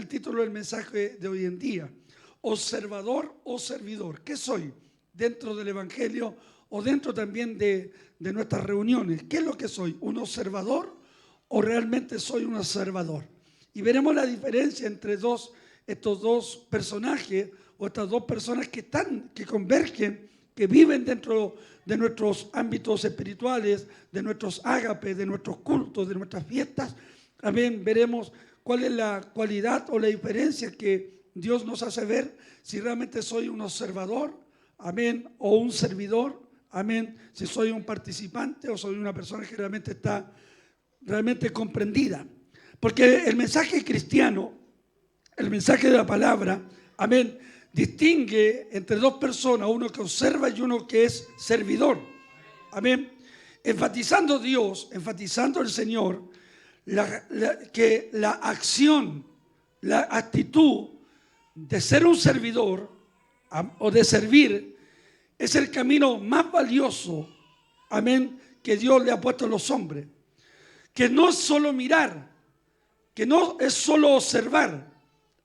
el título del mensaje de hoy en día. Observador o servidor. ¿Qué soy dentro del Evangelio o dentro también de nuestras reuniones? ¿Qué es lo que soy? ¿Un observador o realmente soy un observador? Y veremos la diferencia entre estos dos personajes o estas dos personas que convergen, que viven dentro de nuestros ámbitos espirituales, de nuestros ágapes, de nuestros cultos, de nuestras fiestas. También veremos cuál es la cualidad o la diferencia que Dios nos hace ver, si realmente soy un observador, amén, o un servidor, amén, si soy un participante o soy una persona que realmente está comprendida. Porque el mensaje cristiano, el mensaje de la palabra, amén, distingue entre dos personas, uno que observa y uno que es servidor. Amén. Enfatizando Dios, enfatizando el Señor, que la acción, la actitud de ser un servidor o de servir es el camino más valioso, amén, que Dios le ha puesto a los hombres. Que no es solo mirar, que no es solo observar,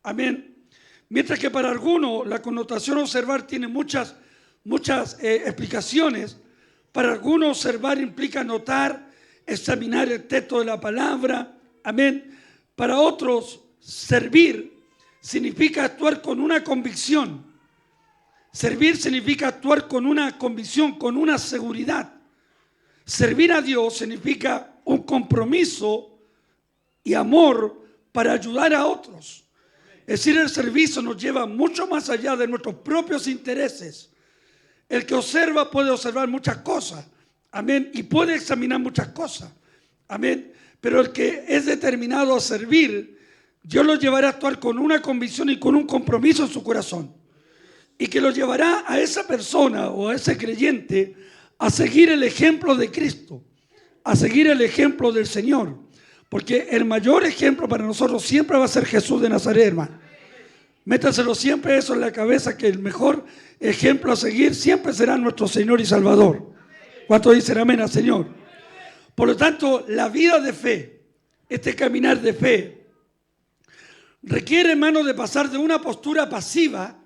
amén. Mientras que para algunos la connotación observar tiene muchas explicaciones. Para algunos observar implica notar, examinar el texto de la palabra, amén. Para otros servir significa actuar con una convicción. Servir significa actuar con una convicción, con una seguridad. Servir a Dios significa un compromiso y amor para ayudar a otros. Es decir, el servicio nos lleva mucho más allá de nuestros propios intereses. El que observa puede observar muchas cosas, amén, y puede examinar muchas cosas, amén. Pero el que es determinado a servir, Dios lo llevará a actuar con una convicción y con un compromiso en su corazón. Y que lo llevará a esa persona o a ese creyente a seguir el ejemplo de Cristo, a seguir el ejemplo del Señor. Porque el mayor ejemplo para nosotros siempre va a ser Jesús de Nazaret, hermano. Métaselo siempre eso en la cabeza, que el mejor ejemplo a seguir siempre será nuestro Señor y Salvador. ¿Cuántos dicen amén al Señor? Por lo tanto, la vida de fe, este caminar de fe, requiere, hermano, de pasar de una postura pasiva,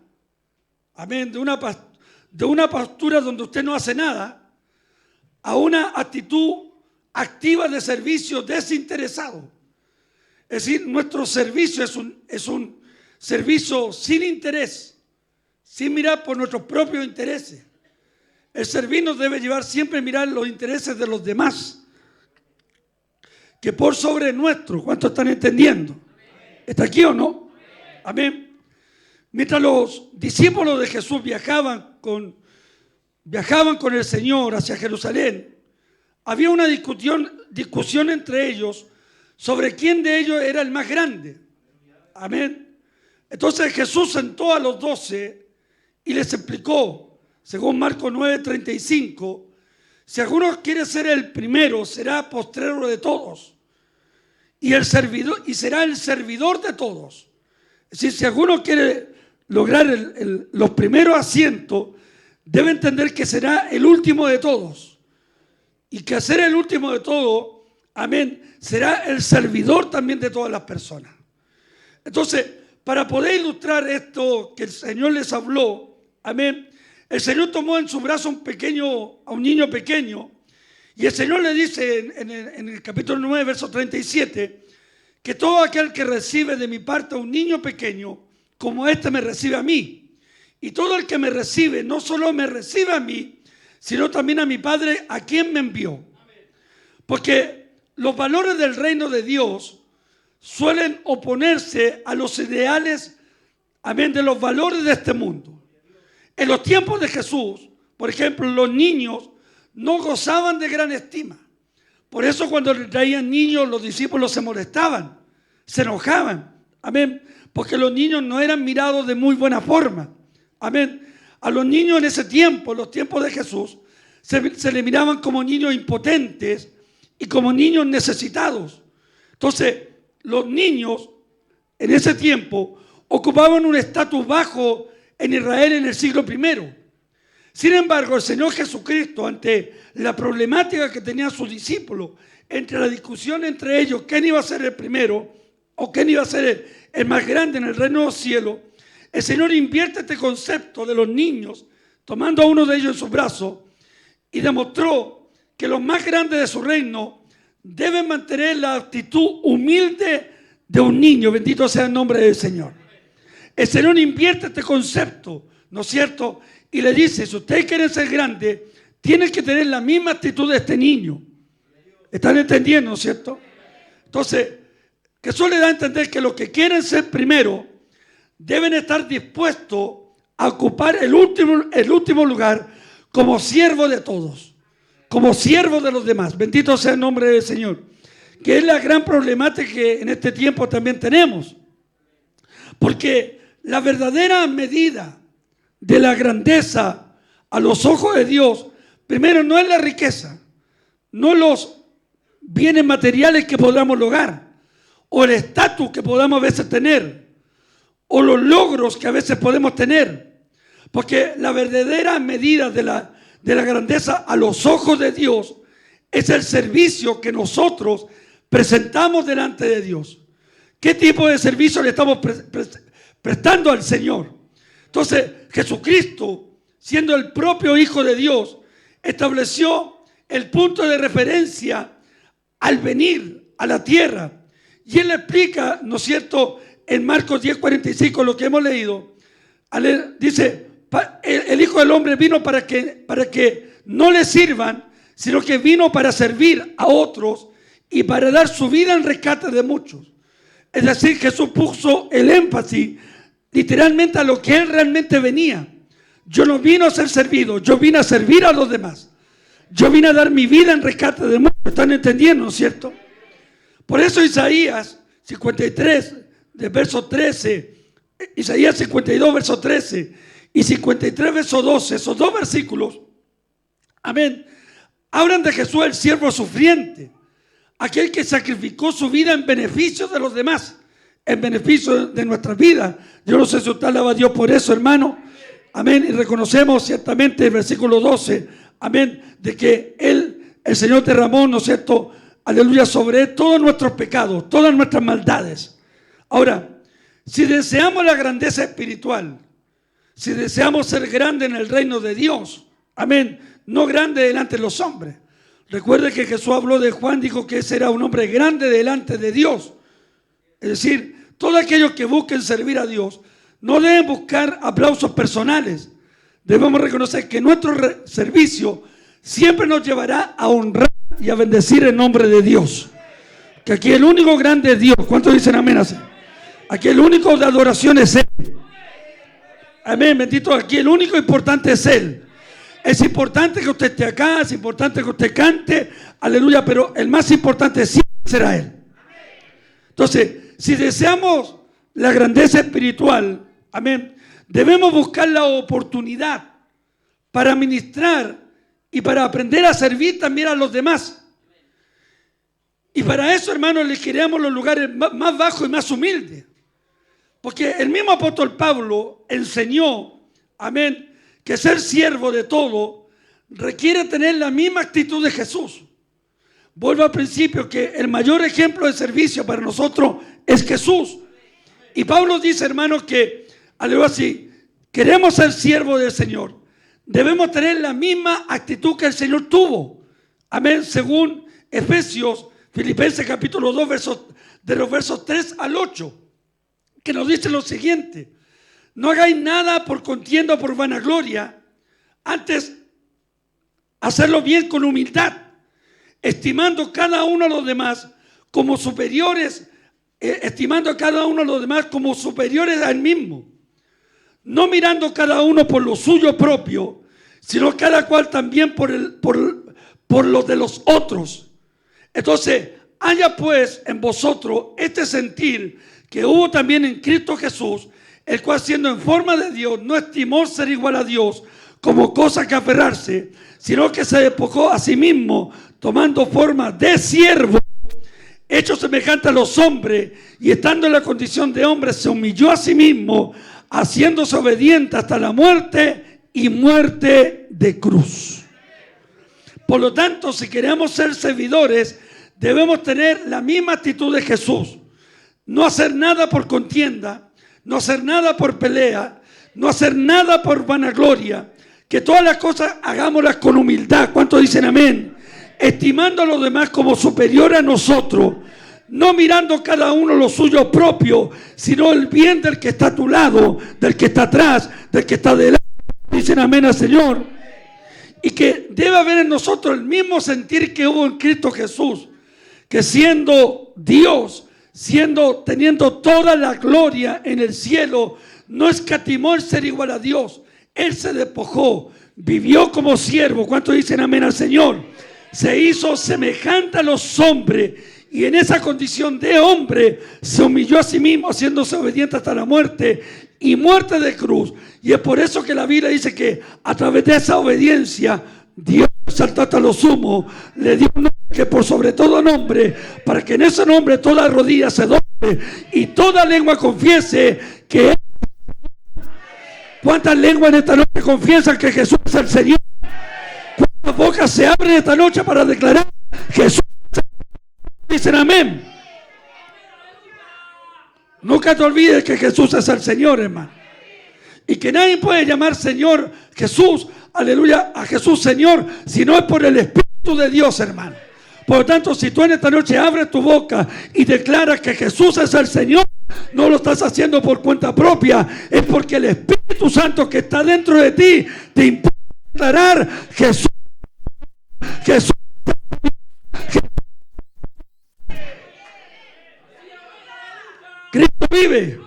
amén, de una postura donde usted no hace nada, a una actitud activa de servicio desinteresado. Es decir, nuestro servicio es un servicio sin interés, sin mirar por nuestros propios intereses. El servir nos debe llevar siempre a mirar los intereses de los demás, que por sobre nuestro. ¿Cuántos están entendiendo? ¿Está aquí o no? Amén. Mientras los discípulos de Jesús viajaban con el Señor hacia Jerusalén, había una discusión entre ellos sobre quién de ellos era el más grande. Amén. Entonces Jesús sentó a los 12 y les explicó, según Marcos 9:35, si alguno quiere ser el primero, será postrero de todos y será el servidor de todos. Es decir, si alguno quiere lograr los primeros asientos, debe entender que será el último de todos. Y que ser el último de todo, amén, será el servidor también de todas las personas. Entonces, para poder ilustrar esto que el Señor les habló, amén, el Señor tomó en su brazo a un niño pequeño, y el Señor le dice en el capítulo 9, verso 37, que todo aquel que recibe de mi parte a un niño pequeño, como este me recibe a mí. Y todo el que me recibe, no solo me recibe a mí, sino también a mi Padre, a quien me envió. Porque los valores del reino de Dios suelen oponerse a los ideales, amén, de los valores de este mundo. En los tiempos de Jesús, por ejemplo, los niños no gozaban de gran estima. Por eso cuando le traían niños, los discípulos se molestaban, se enojaban, amén, porque los niños no eran mirados de muy buena forma, amén. A los niños en ese tiempo, en los tiempos de Jesús, se le miraban como niños impotentes y como niños necesitados. Entonces, los niños en ese tiempo ocupaban un estatus bajo en Israel en el siglo I. Sin embargo, el Señor Jesucristo, ante la problemática que tenían sus discípulos, entre la discusión entre ellos, quién iba a ser el primero, o quién iba a ser el más grande en el reino de los cielos, el Señor invierte este concepto de los niños, tomando a uno de ellos en sus brazos, y demostró que los más grandes de su reino deben mantener la actitud humilde de un niño. Bendito sea el nombre del Señor. El Señor invierte este concepto, ¿no es cierto? Y le dice, si ustedes quieren ser grandes, tienen que tener la misma actitud de este niño. ¿Están entendiendo, no es cierto? Entonces, Jesús le da a entender que los que quieren ser primero deben estar dispuestos a ocupar el último lugar como siervo de todos, como siervo de los demás. Bendito sea el nombre del Señor. Que es la gran problemática que en este tiempo también tenemos. Porque la verdadera medida de la grandeza a los ojos de Dios, primero no es la riqueza, no los bienes materiales que podamos lograr, o el estatus que podamos a veces tener, o los logros que a veces podemos tener. Porque la verdadera medida de la grandeza a los ojos de Dios es el servicio que nosotros presentamos delante de Dios. ¿Qué tipo de servicio le estamos prestando al Señor? Entonces, Jesucristo, siendo el propio Hijo de Dios, estableció el punto de referencia al venir a la tierra. Y Él explica, ¿no es cierto?, en Marcos 10:45, lo que hemos leído. Dice, el Hijo del Hombre vino para que no le sirvan, sino que vino para servir a otros y para dar su vida en rescate de muchos. Es decir, Jesús puso el énfasis literalmente a lo que Él realmente venía. Yo no vino a ser servido, yo vine a servir a los demás. Yo vine a dar mi vida en rescate de muchos. ¿Están entendiendo, no es cierto? Por eso Isaías 53, de verso 13, Isaías 52, verso 13 y 53, verso 12, esos dos versículos, amén, hablan de Jesús, el siervo sufriente, aquel que sacrificó su vida en beneficio de los demás, en beneficio de nuestras vidas. Yo no sé si usted alaba a Dios por eso, hermano, amén, y reconocemos ciertamente el versículo 12, amén, de que el Señor derramó, ¿no es cierto?, aleluya, sobre Él todos nuestros pecados, todas nuestras maldades. Ahora, si deseamos la grandeza espiritual, si deseamos ser grandes en el reino de Dios, amén, no grande delante de los hombres. Recuerde que Jesús habló de Juan, dijo que ese era un hombre grande delante de Dios. Es decir, todos aquellos que busquen servir a Dios no deben buscar aplausos personales. Debemos reconocer que nuestro servicio siempre nos llevará a honrar y a bendecir el nombre de Dios. Que aquí el único grande es Dios. ¿Cuántos dicen amén así? Aquí el único de adoración es Él. Amén, bendito. Aquí el único importante es Él. Es importante que usted esté acá, es importante que usted cante, aleluya, pero el más importante siempre será Él. Entonces, si deseamos la grandeza espiritual, amén, debemos buscar la oportunidad para ministrar y para aprender a servir también a los demás. Y para eso, hermanos, elegiremos los lugares más bajos y más humildes. Porque el mismo apóstol Pablo enseñó, amén, que ser siervo de todo requiere tener la misma actitud de Jesús. Vuelvo al principio que el mayor ejemplo de servicio para nosotros es Jesús. Y Pablo dice, hermanos, que, aleluya, si queremos ser siervos del Señor, debemos tener la misma actitud que el Señor tuvo. Amén, según Efesios, Filipenses capítulo 2, de los versos 3 al 8, que nos dice lo siguiente: no hagáis nada por contienda o por vanagloria, antes hacerlo bien con humildad, estimando cada uno a los demás como superiores, estimando a cada uno a los demás como superiores a él mismo, no mirando cada uno por lo suyo propio, sino cada cual también por lo de los otros. Entonces, haya pues en vosotros este sentir que hubo también en Cristo Jesús, el cual siendo en forma de Dios, no estimó ser igual a Dios como cosa que aferrarse, sino que se despojó a sí mismo, tomando forma de siervo, hecho semejante a los hombres, y estando en la condición de hombre, se humilló a sí mismo, haciéndose obediente hasta la muerte y muerte de cruz. Por lo tanto, si queremos ser servidores, debemos tener la misma actitud de Jesús. no hacer nada por contienda, no hacer nada por pelea, no hacer nada por vanagloria, que todas las cosas hagámoslas con humildad. ¿Cuántos dicen amén? Estimando a los demás como superior a nosotros, no mirando cada uno lo suyo propio, sino el bien del que está a tu lado, del que está atrás, del que está delante. Dicen amén al Señor. Y que debe haber en nosotros el mismo sentir que hubo en Cristo Jesús, que siendo Dios, teniendo toda la gloria en el cielo, no escatimó el ser igual a Dios. Él se despojó, vivió como siervo. ¿Cuántos dicen amén al Señor? Se hizo semejante a los hombres, y en esa condición de hombre se humilló a sí mismo, haciéndose obediente hasta la muerte, y muerte de cruz. Y es por eso que la Biblia dice que a través de esa obediencia Dios, exaltó hasta lo sumo, le dio un nombre que por sobre todo nombre, para que en ese nombre toda rodilla se doble y toda lengua confiese que Él. ¿Cuántas lenguas en esta noche confiesan que Jesús es el Señor? ¿Cuántas bocas se abren esta noche para declarar Jesús es el Señor? Dicen amén. Nunca te olvides que Jesús es el Señor, hermano. Y que nadie puede llamar Señor Jesús, aleluya, a Jesús Señor, si no es por el Espíritu de Dios, hermano. Por lo tanto, si tú en esta noche abres tu boca y declaras que Jesús es el Señor, no lo estás haciendo por cuenta propia, es porque el Espíritu Santo que está dentro de ti te impulsa a declarar Jesús. Jesús. Cristo vive.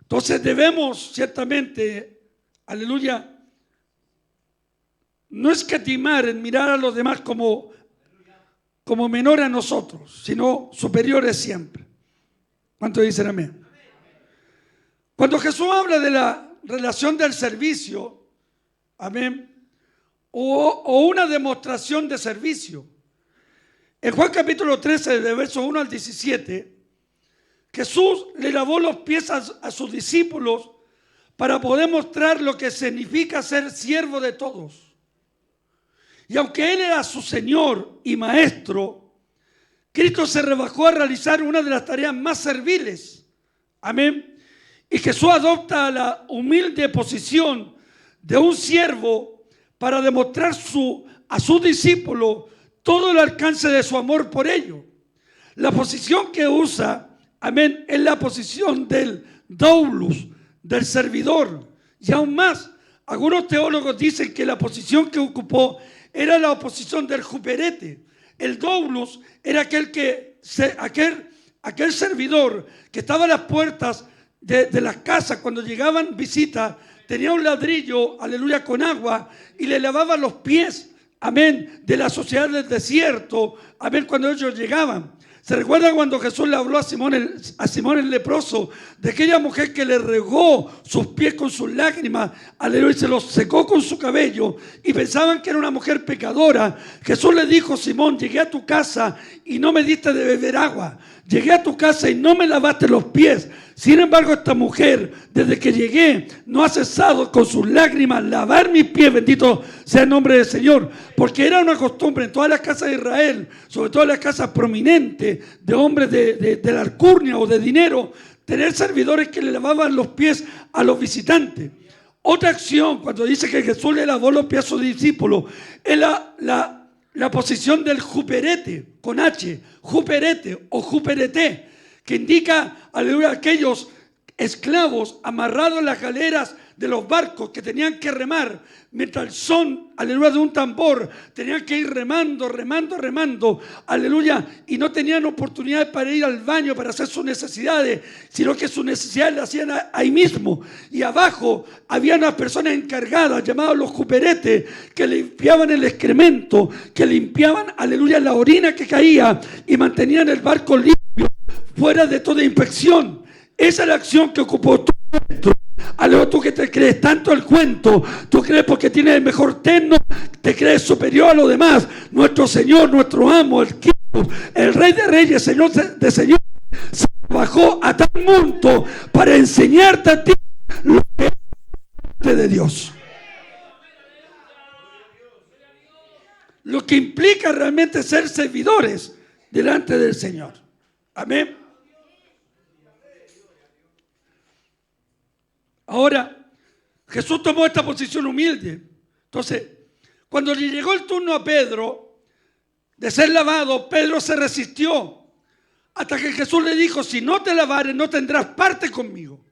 Entonces debemos ciertamente, aleluya, no escatimar en mirar a los demás como menores a nosotros, sino superiores siempre. ¿Cuántos dicen amén? Cuando Jesús habla de la relación del servicio, amén, o una demostración de servicio, en Juan capítulo 13, de versos 1 al 17, Jesús le lavó los pies a sus discípulos para poder mostrar lo que significa ser siervo de todos. Y aunque Él era su Señor y Maestro, Cristo se rebajó a realizar una de las tareas más serviles. Amén. Y Jesús adopta la humilde posición de un siervo para demostrar a sus discípulos todo el alcance de su amor por ellos. La posición que usa, amén, es la posición del doulos, del servidor. Y aún más, algunos teólogos dicen que la posición que ocupó era la posición del juperete. El doulos era aquel servidor que estaba a las puertas de las casas cuando llegaban visitas, tenía un ladrillo, aleluya, con agua y le lavaba los pies, amén, de la sociedad del desierto, amén, cuando ellos llegaban. ¿Se recuerda cuando Jesús le habló a Simón el leproso, de aquella mujer que le regó sus pies con sus lágrimas, aleluya, y se los secó con su cabello, y pensaban que era una mujer pecadora? Jesús le dijo: Simón, llegué a tu casa y no me diste de beber agua, llegué a tu casa y no me lavaste los pies. Sin embargo, esta mujer, desde que llegué, no ha cesado con sus lágrimas lavar mis pies, bendito sea el nombre del Señor, porque era una costumbre en todas las casas de Israel, sobre todo en las casas prominentes de hombres de la alcurnia o de dinero, tener servidores que le lavaban los pies a los visitantes. Otra acción, cuando dice que Jesús le lavó los pies a sus discípulos, es la posición del juperete, con H, juperete o juperete, que indica, aleluya, aquellos esclavos amarrados en las galeras de los barcos que tenían que remar, mientras el son, aleluya, de un tambor, tenían que ir remando, aleluya, y no tenían oportunidad para ir al baño para hacer sus necesidades, sino que sus necesidades las hacían ahí mismo. Y abajo había unas personas encargadas, llamadas los juperetes, que limpiaban el excremento, que limpiaban, aleluya, la orina que caía y mantenían el barco limpio, fuera de toda inspección. Esa es la acción que ocupó tu maestro. Aleluya, tú que te crees tanto el cuento, tú crees porque tienes el mejor terno, te crees superior a los demás. Nuestro Señor, nuestro amo, el Rey de Reyes, Señor de Señores, se bajó a tal punto para enseñarte a ti lo que es de Dios. Lo que implica realmente ser servidores delante del Señor. Amén. Ahora, Jesús tomó esta posición humilde. Entonces, cuando le llegó el turno a Pedro de ser lavado, Pedro se resistió hasta que Jesús le dijo: si no te lavares, no tendrás parte conmigo.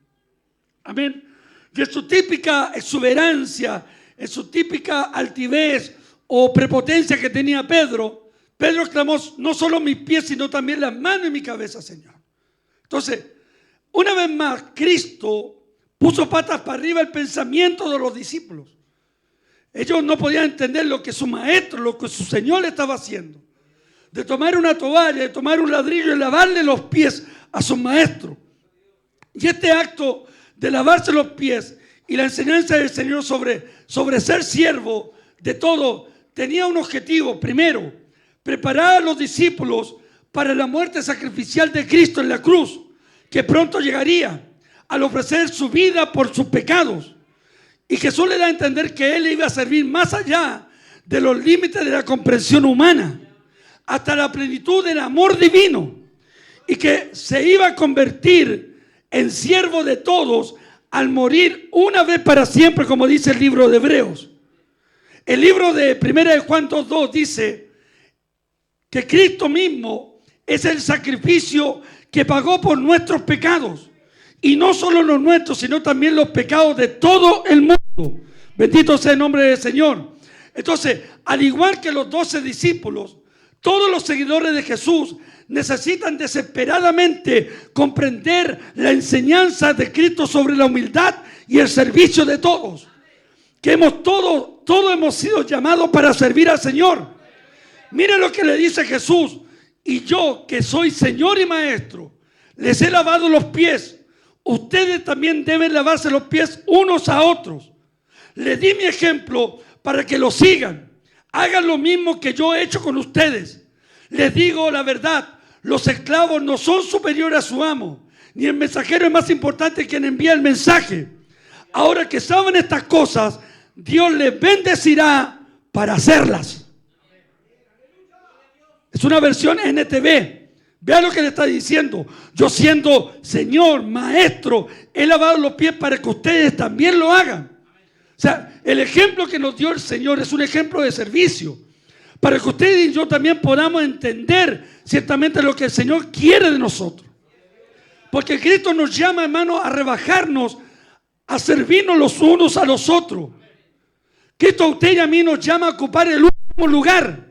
Amén. Y en su típica exuberancia, en su típica altivez o prepotencia que tenía Pedro, Pedro exclamó: no solo mis pies, sino también las manos y mi cabeza, Señor. Entonces, una vez más, Cristo puso patas para arriba el pensamiento de los discípulos. Ellos no podían entender lo que su maestro, lo que su Señor le estaba haciendo. De tomar una toalla, de tomar un ladrillo y lavarle los pies a su maestro. Y este acto de lavarse los pies y la enseñanza del Señor sobre ser siervo de todo, tenía un objetivo. Primero, preparar a los discípulos para la muerte sacrificial de Cristo en la cruz, que pronto llegaría al ofrecer su vida por sus pecados. Y Jesús le da a entender que Él iba a servir más allá de los límites de la comprensión humana, hasta la plenitud del amor divino, y que se iba a convertir en siervo de todos al morir una vez para siempre, como dice el libro de Hebreos. El libro de 1 de Juan 2:2 dice que Cristo mismo es el sacrificio que pagó por nuestros pecados. Y no solo los nuestros, sino también los pecados de todo el mundo. Bendito sea el nombre del Señor. Entonces, al igual que los 12 discípulos, todos los seguidores de Jesús necesitan desesperadamente comprender la enseñanza de Cristo sobre la humildad y el servicio de todos. Que todos hemos sido llamados para servir al Señor. Mire lo que le dice Jesús: y yo, que soy Señor y Maestro, les he lavado los pies. Ustedes también deben lavarse los pies unos a otros. Les di mi ejemplo para que lo sigan. Hagan lo mismo que yo he hecho con ustedes. Les digo la verdad: los esclavos no son superiores a su amo, ni el mensajero es más importante quien envía el mensaje. Ahora que saben estas cosas, Dios les bendecirá para hacerlas. Es una versión NTV. Vea lo que le está diciendo: yo, siendo Señor, Maestro, he lavado los pies para que ustedes también lo hagan. O sea, el ejemplo que nos dio el Señor es un ejemplo de servicio, para que ustedes y yo también podamos entender ciertamente lo que el Señor quiere de nosotros. Porque Cristo nos llama, hermano, a rebajarnos, a servirnos los unos a los otros. Cristo a usted y a mí nos llama a ocupar el último lugar.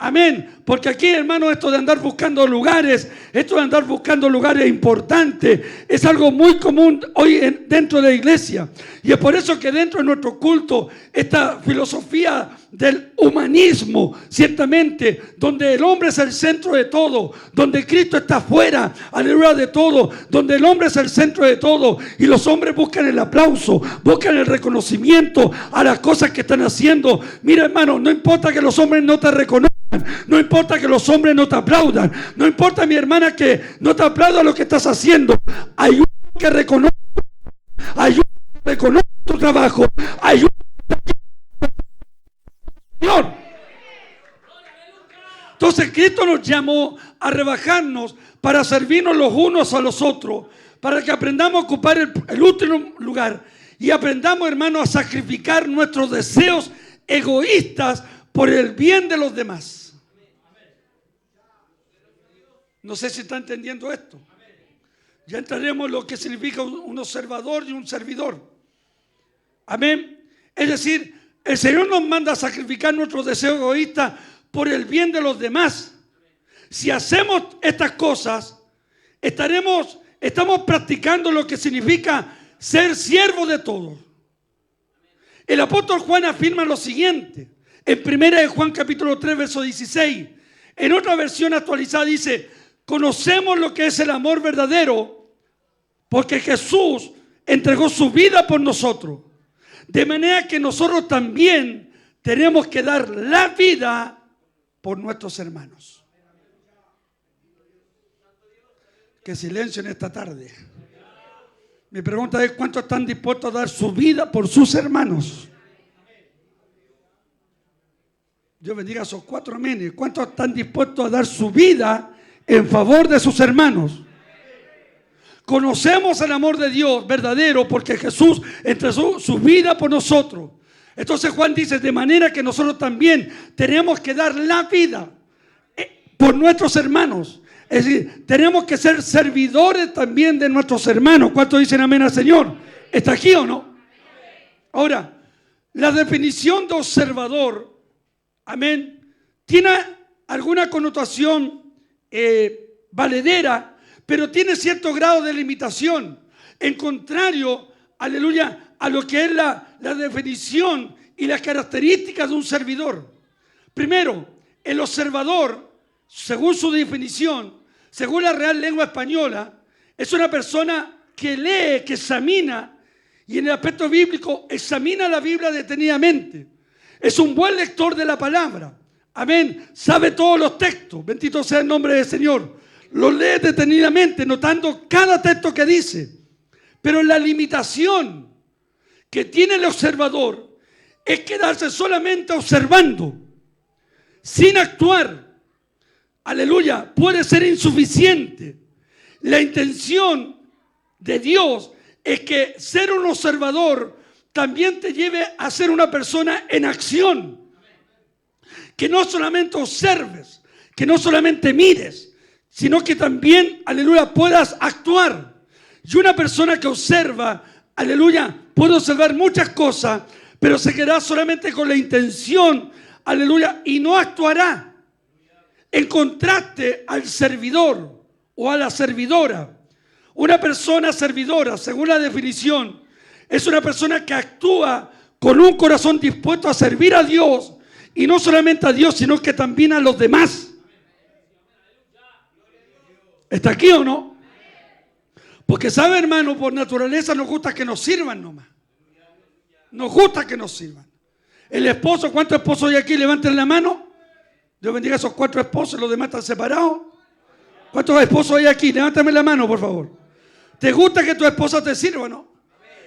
Amén. Porque aquí, hermano, esto de andar buscando lugares, importantes, es algo muy común hoy dentro de la iglesia. Y es por eso que dentro de nuestro culto, esta filosofía del humanismo, ciertamente, donde el hombre es el centro de todo, donde Cristo está fuera, aleluya, de todo, donde el hombre es el centro de todo, y los hombres buscan el aplauso, buscan el reconocimiento a las cosas que están haciendo. Mira, hermano, no importa que los hombres no te reconozcan, no importa que los hombres no te aplaudan, no importa, mi hermana, que no te aplauda lo que estás haciendo. Hay uno que reconoce, tu trabajo, hay uno que Señor. Entonces Cristo nos llamó a rebajarnos para servirnos los unos a los otros, para que aprendamos a ocupar el último lugar y aprendamos, hermano, a sacrificar nuestros deseos egoístas por el bien de los demás. No sé si está entendiendo esto. Ya entraremos en lo que significa un observador y un servidor. Amén. Es decir, el Señor nos manda a sacrificar nuestros deseos egoístas por el bien de los demás. Si hacemos estas cosas, estamos practicando lo que significa ser siervo de todos. El apóstol Juan afirma lo siguiente en 1 de Juan capítulo 3 verso 16. En otra versión actualizada dice: conocemos lo que es el amor verdadero porque Jesús entregó su vida por nosotros. De manera que nosotros también tenemos que dar la vida por nuestros hermanos. Qué silencio en esta tarde. Mi pregunta es: ¿cuántos están dispuestos a dar su vida por sus hermanos? Dios bendiga a esos 4 amenes. ¿Cuántos están dispuestos a dar su vida en favor de sus hermanos? Conocemos el amor de Dios verdadero porque Jesús entregó su vida por nosotros. Entonces Juan dice, de manera que nosotros también tenemos que dar la vida por nuestros hermanos. Es decir, tenemos que ser servidores también de nuestros hermanos. ¿Cuántos dicen amén al Señor? ¿Está aquí o no? Ahora, la definición de observador, amén, tiene alguna connotación valedera, pero tiene cierto grado de limitación, en contrario, aleluya, a lo que es la definición y las características de un servidor. Primero, el observador, según su definición, según la Real Lengua Española, es una persona que lee, que examina, y en el aspecto bíblico examina la Biblia detenidamente. Es un buen lector de la palabra. Amén. Sabe todos los textos. Bendito sea el nombre del Señor. Lo lee detenidamente, notando cada texto que dice. Pero la limitación que tiene el observador es quedarse solamente observando, sin actuar. Aleluya, puede ser insuficiente. La intención de Dios es que ser un observador también te lleve a ser una persona en acción. Que no solamente observes, que no solamente mires, sino que también, aleluya, puedas actuar. Y una persona que observa, aleluya, puede observar muchas cosas, pero se quedará solamente con la intención, aleluya, y no actuará. En contraste al servidor o a la servidora. Una persona servidora, según la definición, es una persona que actúa con un corazón dispuesto a servir a Dios, y no solamente a Dios, sino que también a los demás. ¿Está aquí o no? Porque sabe, hermano, por naturaleza nos gusta que nos sirvan nomás. Nos gusta que nos sirvan. El esposo, ¿cuántos esposos hay aquí? Levanten la mano. Dios bendiga a esos 4 esposos, los demás están separados. ¿Cuántos esposos hay aquí? Levántame la mano, por favor. ¿Te gusta que tu esposa te sirva, no?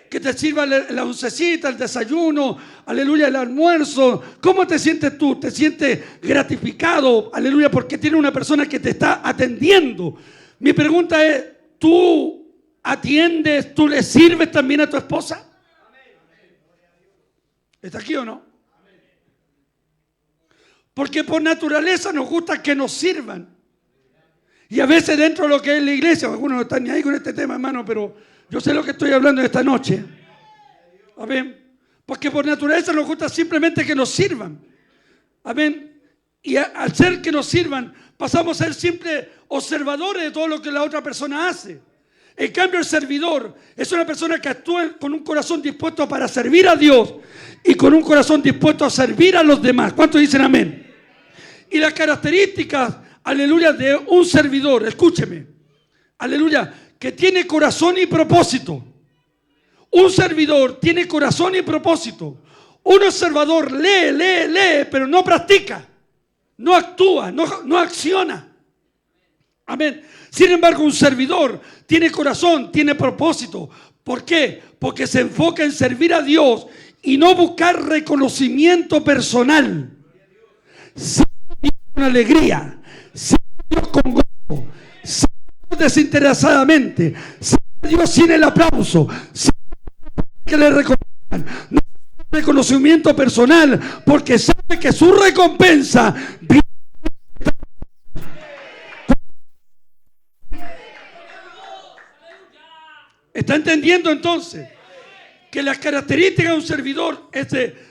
Que te sirva la oncecita, el desayuno, aleluya, el almuerzo. ¿Cómo te sientes tú? ¿Te sientes gratificado? Aleluya, porque tiene una persona que te está atendiendo. Mi pregunta es, ¿tú atiendes, tú le sirves también a tu esposa? ¿Está aquí o no? Porque por naturaleza nos gusta que nos sirvan. Y a veces dentro de lo que es la iglesia, algunos no están ni ahí con este tema, hermano, pero yo sé lo que estoy hablando esta noche. Amén. Porque por naturaleza nos gusta simplemente que nos sirvan. Amén. Y al ser que nos sirvan, pasamos a ser simples observadores de todo lo que la otra persona hace. En cambio, el servidor es una persona que actúa con un corazón dispuesto para servir a Dios y con un corazón dispuesto a servir a los demás. ¿Cuántos dicen amén? Y las características, aleluya, de un servidor, escúcheme, aleluya, que tiene corazón y propósito. Un servidor tiene corazón y propósito. Un observador lee, pero no practica, no actúa, no acciona. Amén. Sin embargo, un servidor tiene corazón, tiene propósito. ¿Por qué? Porque se enfoca en servir a Dios y no buscar reconocimiento personal. Sirve a Dios con alegría, sirve a Dios con gozo, sirve a Dios desinteresadamente, sirve a Dios sin el aplauso, sirve a Dios que le reconozcan. No reconocimiento personal, porque sabe que su recompensa viene. ¿Está entendiendo entonces? Que las características de un servidor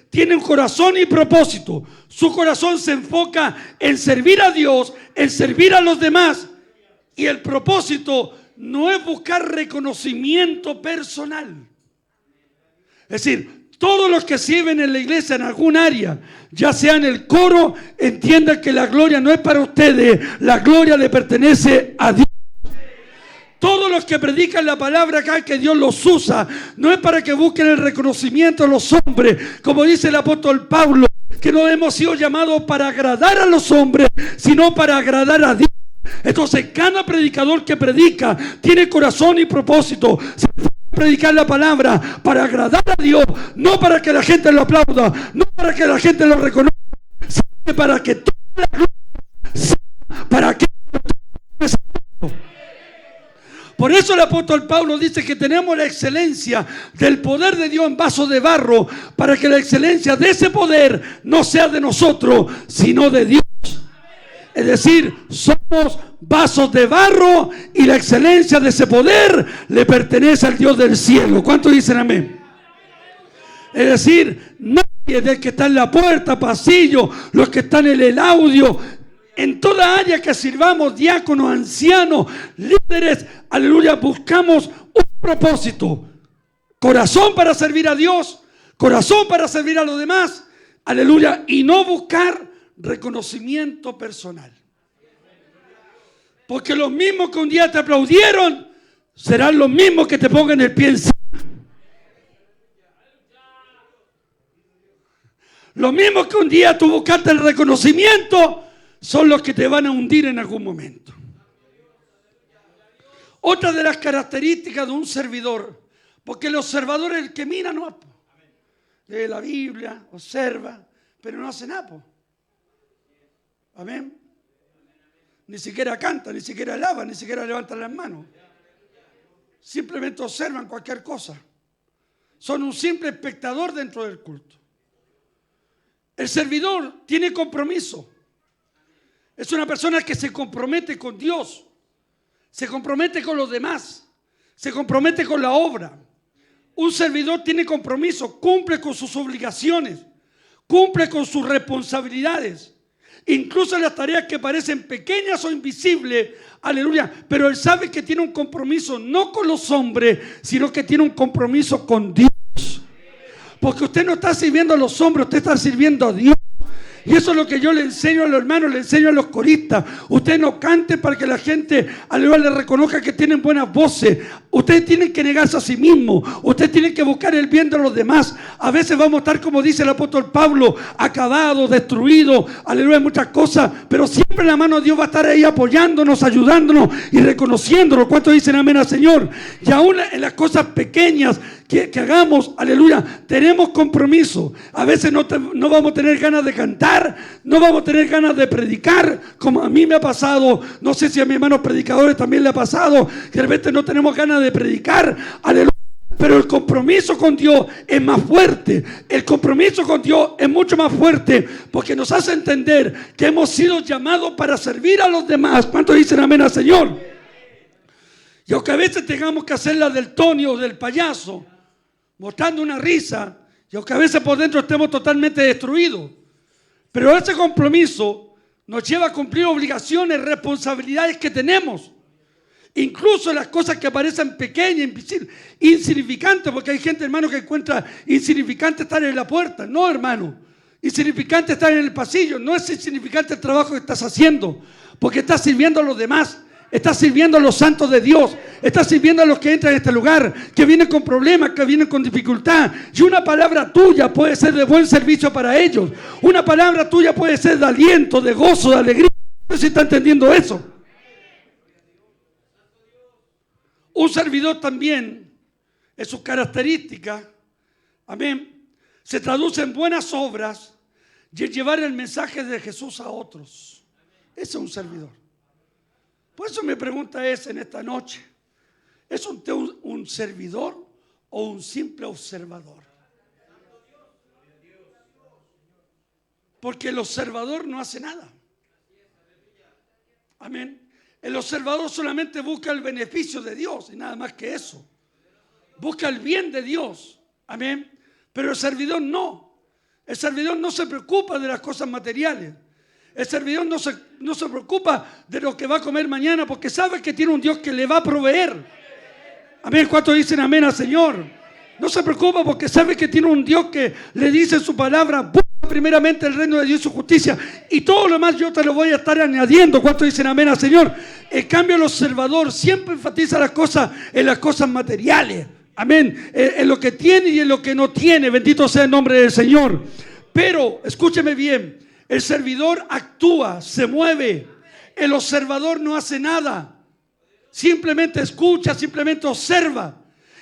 tiene un corazón y propósito. Su corazón se enfoca en servir a Dios, en servir a los demás. Y el propósito no es buscar reconocimiento personal. Es decir, todos los que sirven en la iglesia en algún área, ya sea en el coro, entiendan que la gloria no es para ustedes, la gloria le pertenece a Dios. Todos los que predican la palabra acá, que Dios los usa, no es para que busquen el reconocimiento de los hombres, como dice el apóstol Pablo, que no hemos sido llamados para agradar a los hombres, sino para agradar a Dios. Entonces, cada predicador que predica tiene corazón y propósito. Se puede predicar la palabra para agradar a Dios, no para que la gente lo aplauda, no para que la gente lo reconozca, sino para que toda la gloria sea para aquel. Por eso el apóstol Pablo dice que tenemos la excelencia del poder de Dios en vasos de barro, para que la excelencia de ese poder no sea de nosotros, sino de Dios. Es decir, somos vasos de barro y la excelencia de ese poder le pertenece al Dios del cielo. ¿Cuántos dicen amén? Es decir, nadie del que está en la puerta, pasillo, los que están en el audio, en toda área que sirvamos, diáconos, ancianos, líderes, aleluya, buscamos un propósito. Corazón para servir a Dios, corazón para servir a los demás, aleluya, y no buscar reconocimiento personal. Porque los mismos que un día te aplaudieron serán los mismos que te pongan el pie encima. Los mismos que un día tú buscaste el reconocimiento son los que te van a hundir en algún momento. Otra de las características de un servidor, porque el observador es el que mira, no lee la Biblia, observa, pero no hace nada. Amén. Ni siquiera canta, ni siquiera alaba, ni siquiera levanta las manos. Simplemente observan cualquier cosa. Son un simple espectador dentro del culto. El servidor tiene compromiso. Es una persona que se compromete con Dios, se compromete con los demás, se compromete con la obra. Un servidor tiene compromiso, cumple con sus obligaciones, cumple con sus responsabilidades, incluso las tareas que parecen pequeñas o invisibles, aleluya, pero él sabe que tiene un compromiso no con los hombres, sino que tiene un compromiso con Dios. Porque usted no está sirviendo a los hombres, usted está sirviendo a Dios. Y eso es lo que yo le enseño a los hermanos, le enseño a los coristas. Usted no cante para que la gente aleluya le reconozca que tienen buenas voces. Ustedes tienen que negarse a sí mismos. Ustedes tienen que buscar el bien de los demás. A veces vamos a estar, como dice el apóstol Pablo, acabados, destruidos, aleluya, muchas cosas. Pero siempre la mano de Dios va a estar ahí apoyándonos, ayudándonos y reconociéndonos. ¿Cuántos dicen amén al Señor? Y aún en las cosas pequeñas que hagamos, aleluya, tenemos compromiso. A veces no vamos a tener ganas de cantar, no vamos a tener ganas de predicar, como a mí me ha pasado. No sé si a mis hermanos predicadores también le ha pasado, que de repente no tenemos ganas de predicar, aleluya. Pero el compromiso con Dios es más fuerte. El compromiso con Dios es mucho más fuerte, porque nos hace entender que hemos sido llamados para servir a los demás. ¿Cuántos dicen amén al Señor? Y aunque a veces tengamos que hacer la del Tony o del payaso, mostrando una risa, y aunque a veces por dentro estemos totalmente destruidos, pero ese compromiso nos lleva a cumplir obligaciones, responsabilidades que tenemos, incluso las cosas que parecen pequeñas, insignificantes, porque hay gente, hermano, que encuentra insignificante estar en la puerta. No, hermano, insignificante estar en el pasillo. No es insignificante el trabajo que estás haciendo, porque estás sirviendo a los demás. Estás sirviendo a los santos de Dios. Estás sirviendo a los que entran en este lugar, que vienen con problemas, que vienen con dificultad. Y una palabra tuya puede ser de buen servicio para ellos. Una palabra tuya puede ser de aliento, de gozo, de alegría. No sé si está entendiendo eso. Un servidor también, en sus características, amén, se traduce en buenas obras y en llevar el mensaje de Jesús a otros. Ese es un servidor. Por eso mi pregunta es en esta noche, ¿es usted un servidor o un simple observador? Porque el observador no hace nada. Amén. El observador solamente busca el beneficio de Dios y nada más que eso. Busca el bien de Dios. Amén. Pero el servidor no. El servidor no se preocupa de las cosas materiales. El servidor no se preocupa de lo que va a comer mañana, porque sabe que tiene un Dios que le va a proveer. Amén. ¿Cuántos dicen amén al Señor? No se preocupa porque sabe que tiene un Dios que le dice en su palabra: busca primeramente el reino de Dios y su justicia, y todo lo demás yo te lo voy a estar añadiendo. ¿Cuántos dicen amén al Señor? En cambio, el observador siempre enfatiza las cosas en las cosas materiales. Amén. En lo que tiene y en lo que no tiene. Bendito sea el nombre del Señor. Pero, escúcheme bien, el servidor actúa, se mueve. El observador no hace nada. Simplemente escucha, simplemente observa.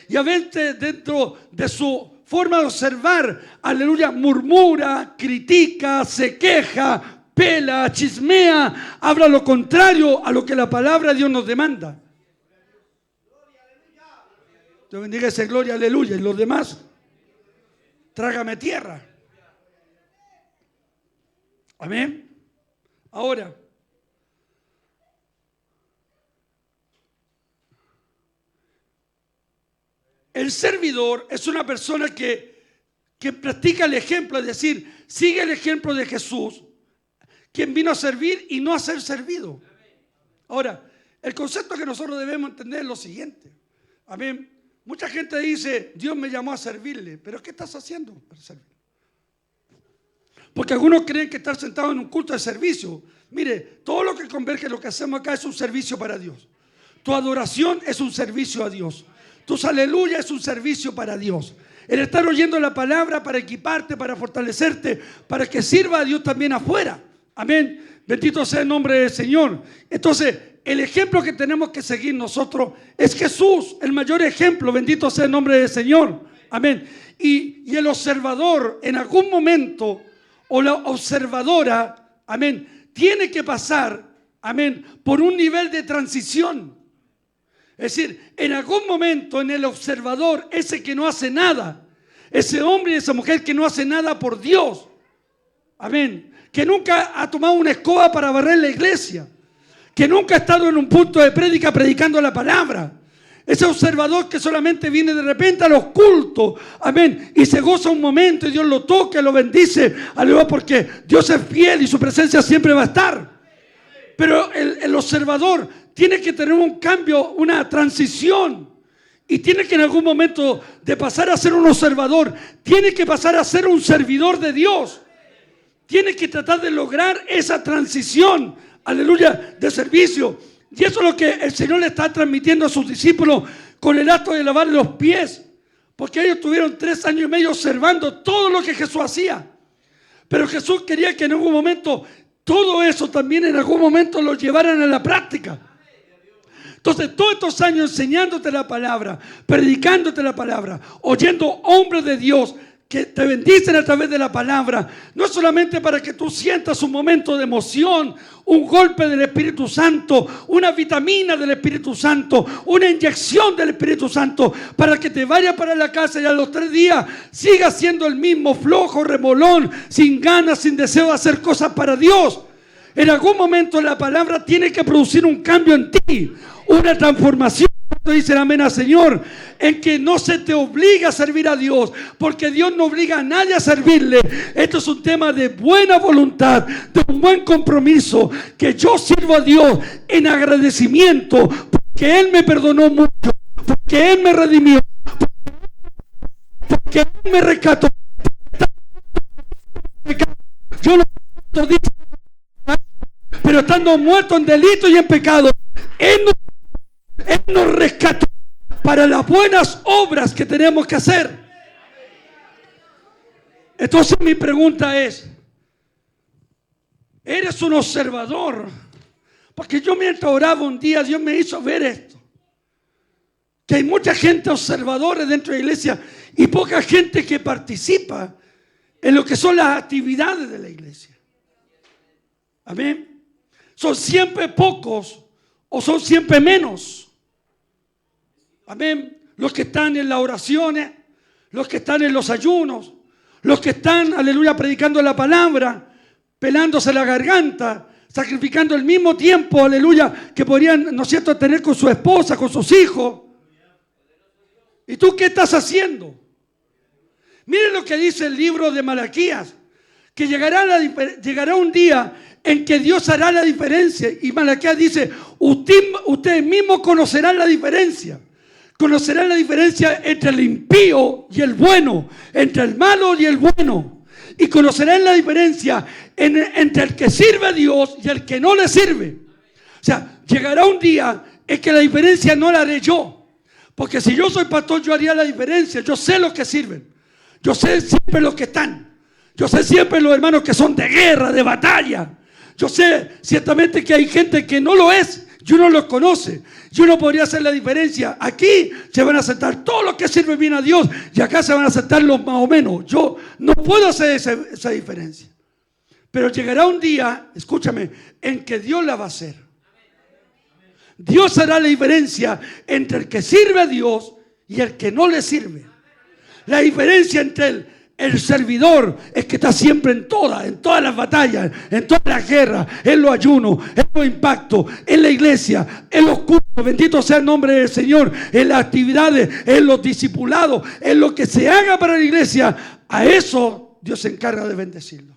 Y a veces dentro de su forma de observar, aleluya, murmura, critica, se queja, pela, chismea, habla lo contrario a lo que la palabra de Dios nos demanda. Dios bendiga ese gloria, aleluya. Y los demás, trágame tierra. Amén. Ahora, el servidor es una persona que practica el ejemplo, es decir, sigue el ejemplo de Jesús, quien vino a servir y no a ser servido. Ahora, el concepto que nosotros debemos entender es lo siguiente. Amén. Mucha gente dice, Dios me llamó a servirle, pero ¿qué estás haciendo para servir? Porque algunos creen que estar sentado en un culto de servicio. Mire, todo lo que converge, lo que hacemos acá es un servicio para Dios. Tu adoración es un servicio a Dios. Tus aleluya es un servicio para Dios. El estar oyendo la palabra para equiparte, para fortalecerte, para que sirva a Dios también afuera. Amén. Bendito sea el nombre del Señor. Entonces, el ejemplo que tenemos que seguir nosotros es Jesús, el mayor ejemplo. Bendito sea el nombre del Señor. Amén. Y el observador en algún momento, o la observadora, amén, tiene que pasar, amén, por un nivel de transición. Es decir, en algún momento en el observador, ese que no hace nada, ese hombre y esa mujer que no hace nada por Dios, amén, que nunca ha tomado una escoba para barrer la iglesia, que nunca ha estado en un punto de prédica predicando la palabra, ese observador que solamente viene de repente a los cultos, amén, y se goza un momento y Dios lo toca, lo bendice, aleluya, porque Dios es fiel y su presencia siempre va a estar. Pero el observador tiene que tener un cambio, una transición, y tiene que en algún momento de pasar a ser un observador, tiene que pasar a ser un servidor de Dios. Tiene que tratar de lograr esa transición, aleluya, de servicio. Y eso es lo que el Señor le está transmitiendo a sus discípulos con el acto de lavar los pies. Porque ellos tuvieron 3 años y medio observando todo lo que Jesús hacía. Pero Jesús quería que en algún momento todo eso también en algún momento lo llevaran a la práctica. Entonces, todos estos años enseñándote la palabra, predicándote la palabra, oyendo hombres de Dios que te bendicen a través de la palabra, no es solamente para que tú sientas un momento de emoción, un golpe del Espíritu Santo, una vitamina del Espíritu Santo, una inyección del Espíritu Santo, para que te vayas para la casa y a los 3 días sigas siendo el mismo flojo, remolón, sin ganas, sin deseo de hacer cosas para Dios. En algún momento la palabra tiene que producir un cambio en ti, una transformación. Dicen amén al Señor, en que no se te obliga a servir a Dios, porque Dios no obliga a nadie a servirle. Esto es un tema de buena voluntad, de un buen compromiso, que yo sirvo a Dios en agradecimiento, porque Él me perdonó mucho, porque Él me redimió, porque Él me rescató. Yo no digo, pero estando muerto en delito y en pecado, Él nos rescató para las buenas obras que tenemos que hacer. Entonces mi pregunta es, ¿eres un observador? Porque yo mientras oraba un día, Dios me hizo ver esto, que hay mucha gente observadora dentro de la iglesia y poca gente que participa en lo que son las actividades de la iglesia. Amén. Son siempre pocos o son siempre menos. Amén. Los que están en las oraciones, los que están en los ayunos, los que están, aleluya, predicando la palabra, pelándose la garganta, sacrificando el mismo tiempo, aleluya, que podrían, ¿no es cierto?, tener con su esposa, con sus hijos. ¿Y tú qué estás haciendo? Miren lo que dice el libro de Malaquías, que llegará un día en que Dios hará la diferencia. Y Malaquías dice, ustedes mismos conocerán la diferencia. Conocerán la diferencia entre el impío y el bueno, entre el malo y el bueno. Y conocerán la diferencia entre el que sirve a Dios y el que no le sirve. O sea, llegará un día en que la diferencia no la haré yo. Porque si yo soy pastor, yo haría la diferencia. Yo sé los que sirven. Yo sé siempre los que están. Yo sé siempre los hermanos que son de guerra, de batalla. Yo sé ciertamente que hay gente que no lo es. y uno los conoce, y uno podría hacer la diferencia. Aquí se van a aceptar todos los que sirven bien a Dios, y acá se van a aceptar los más o menos. Yo no puedo hacer esa diferencia. Pero llegará un día, escúchame, en que Dios la va a hacer. Dios hará la diferencia entre el que sirve a Dios y el que no le sirve. La diferencia entre el servidor es que está siempre en todas las batallas, en todas las guerras, en los ayunos, en los impactos, en la iglesia, en los cultos. Bendito sea el nombre del Señor, en las actividades, en los discipulados, en lo que se haga para la iglesia. A eso Dios se encarga de bendecirlo.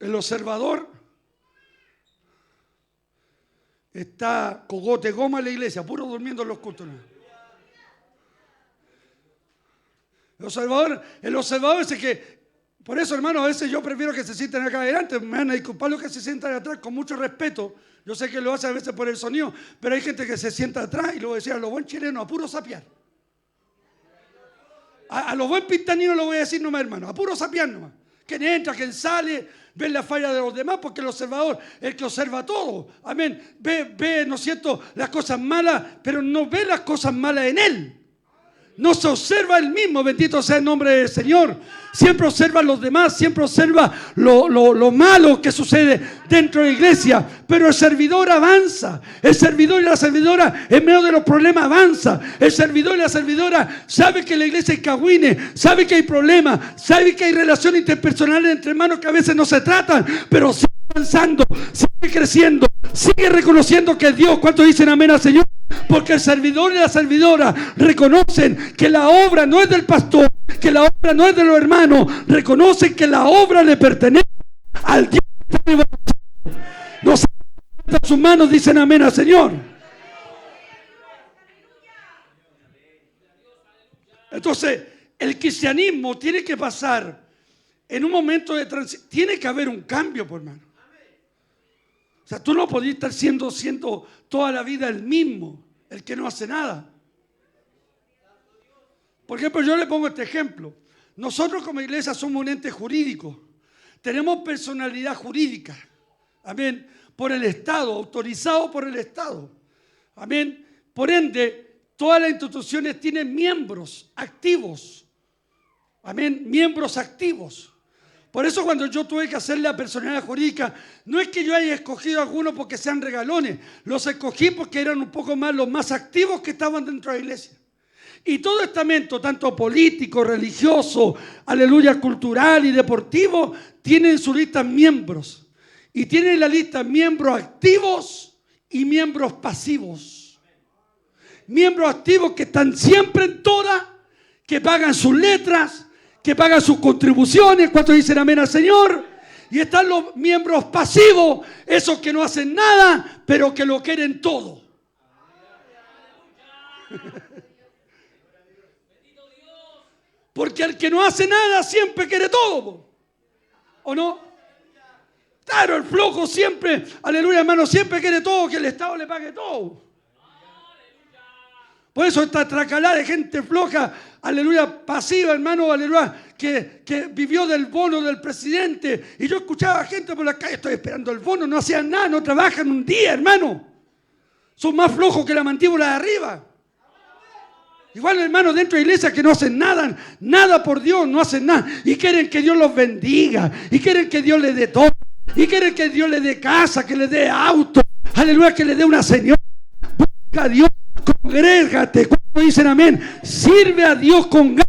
El observador está cogote goma en la iglesia, puro durmiendo en los cultos. El observador es el que, por eso, hermano, a veces yo prefiero que se sienten acá adelante. Me van a disculpar los que se sientan atrás con mucho respeto. Yo sé que lo hace a veces por el sonido, pero hay gente que se sienta atrás y lo decía a los buen chilenos, a puro sapiar. A los buen pintaninos lo voy a decir nomás, hermano, a puro sapiar nomás. Quien entra, quien sale, ve la falla de los demás, porque el observador es el que observa todo. Amén. Ve, ¿no es cierto?, las cosas malas, pero no ve las cosas malas en él. No se observa él mismo, bendito sea el nombre del Señor. Siempre observa a los demás, siempre observa lo malo que sucede dentro de la iglesia. Pero el servidor avanza. El servidor y la servidora en medio de los problemas avanza. El servidor y la servidora sabe que la iglesia es cagüine, sabe que hay problemas, sabe que hay relaciones interpersonales entre hermanos que a veces no se tratan, pero sigue avanzando, sigue creciendo, sigue reconociendo que es Dios. ¿Cuántos dicen amén al Señor? Porque el servidor y la servidora reconocen que la obra no es del pastor, que la obra no es de los hermanos. Reconocen que la obra le pertenece al Dios que está en no se levantan sus manos, dicen amén al Señor. Entonces, el cristianismo tiene que pasar en un momento de transición. Tiene que haber un cambio, por hermano. O sea, tú no podés estar siendo toda la vida el mismo, el que no hace nada. Por ejemplo, yo le pongo este ejemplo. Nosotros como iglesia somos un ente jurídico. Tenemos personalidad jurídica. Amén. Por el Estado, autorizado por el Estado. Amén. Por ende, todas las instituciones tienen miembros activos. Amén. Miembros activos. Por eso cuando yo tuve que hacer la personalidad jurídica, no es que yo haya escogido a algunos porque sean regalones, los escogí porque eran un poco más los más activos que estaban dentro de la iglesia. Y todo estamento, tanto político, religioso, aleluya, cultural y deportivo, tiene en su lista miembros. Y tiene en la lista miembros activos y miembros pasivos. Miembros activos que están siempre en todas, que pagan sus letras, que pagan sus contribuciones. ¿Cuántos dicen amén al Señor? Y están los miembros pasivos, esos que no hacen nada, pero que lo quieren todo. Porque el que no hace nada siempre quiere todo, ¿o no? Claro, el flojo siempre, aleluya hermano, siempre quiere todo, que el Estado le pague todo. Por eso esta tracalada de gente floja, aleluya, pasiva, hermano, aleluya, que vivió del bono del presidente. Y yo escuchaba gente por la calle, estoy esperando el bono, no hacían nada, no trabajan un día, hermano. Son más flojos que la mandíbula de arriba. Igual, hermano, dentro de iglesias que no hacen nada por Dios, no hacen nada. Y quieren que Dios los bendiga, y quieren que Dios les dé todo, y quieren que Dios les dé casa, que les dé auto, aleluya, que les dé una señora. Busca a Dios. Congrégate, cuando dicen amén, sirve a Dios con ganas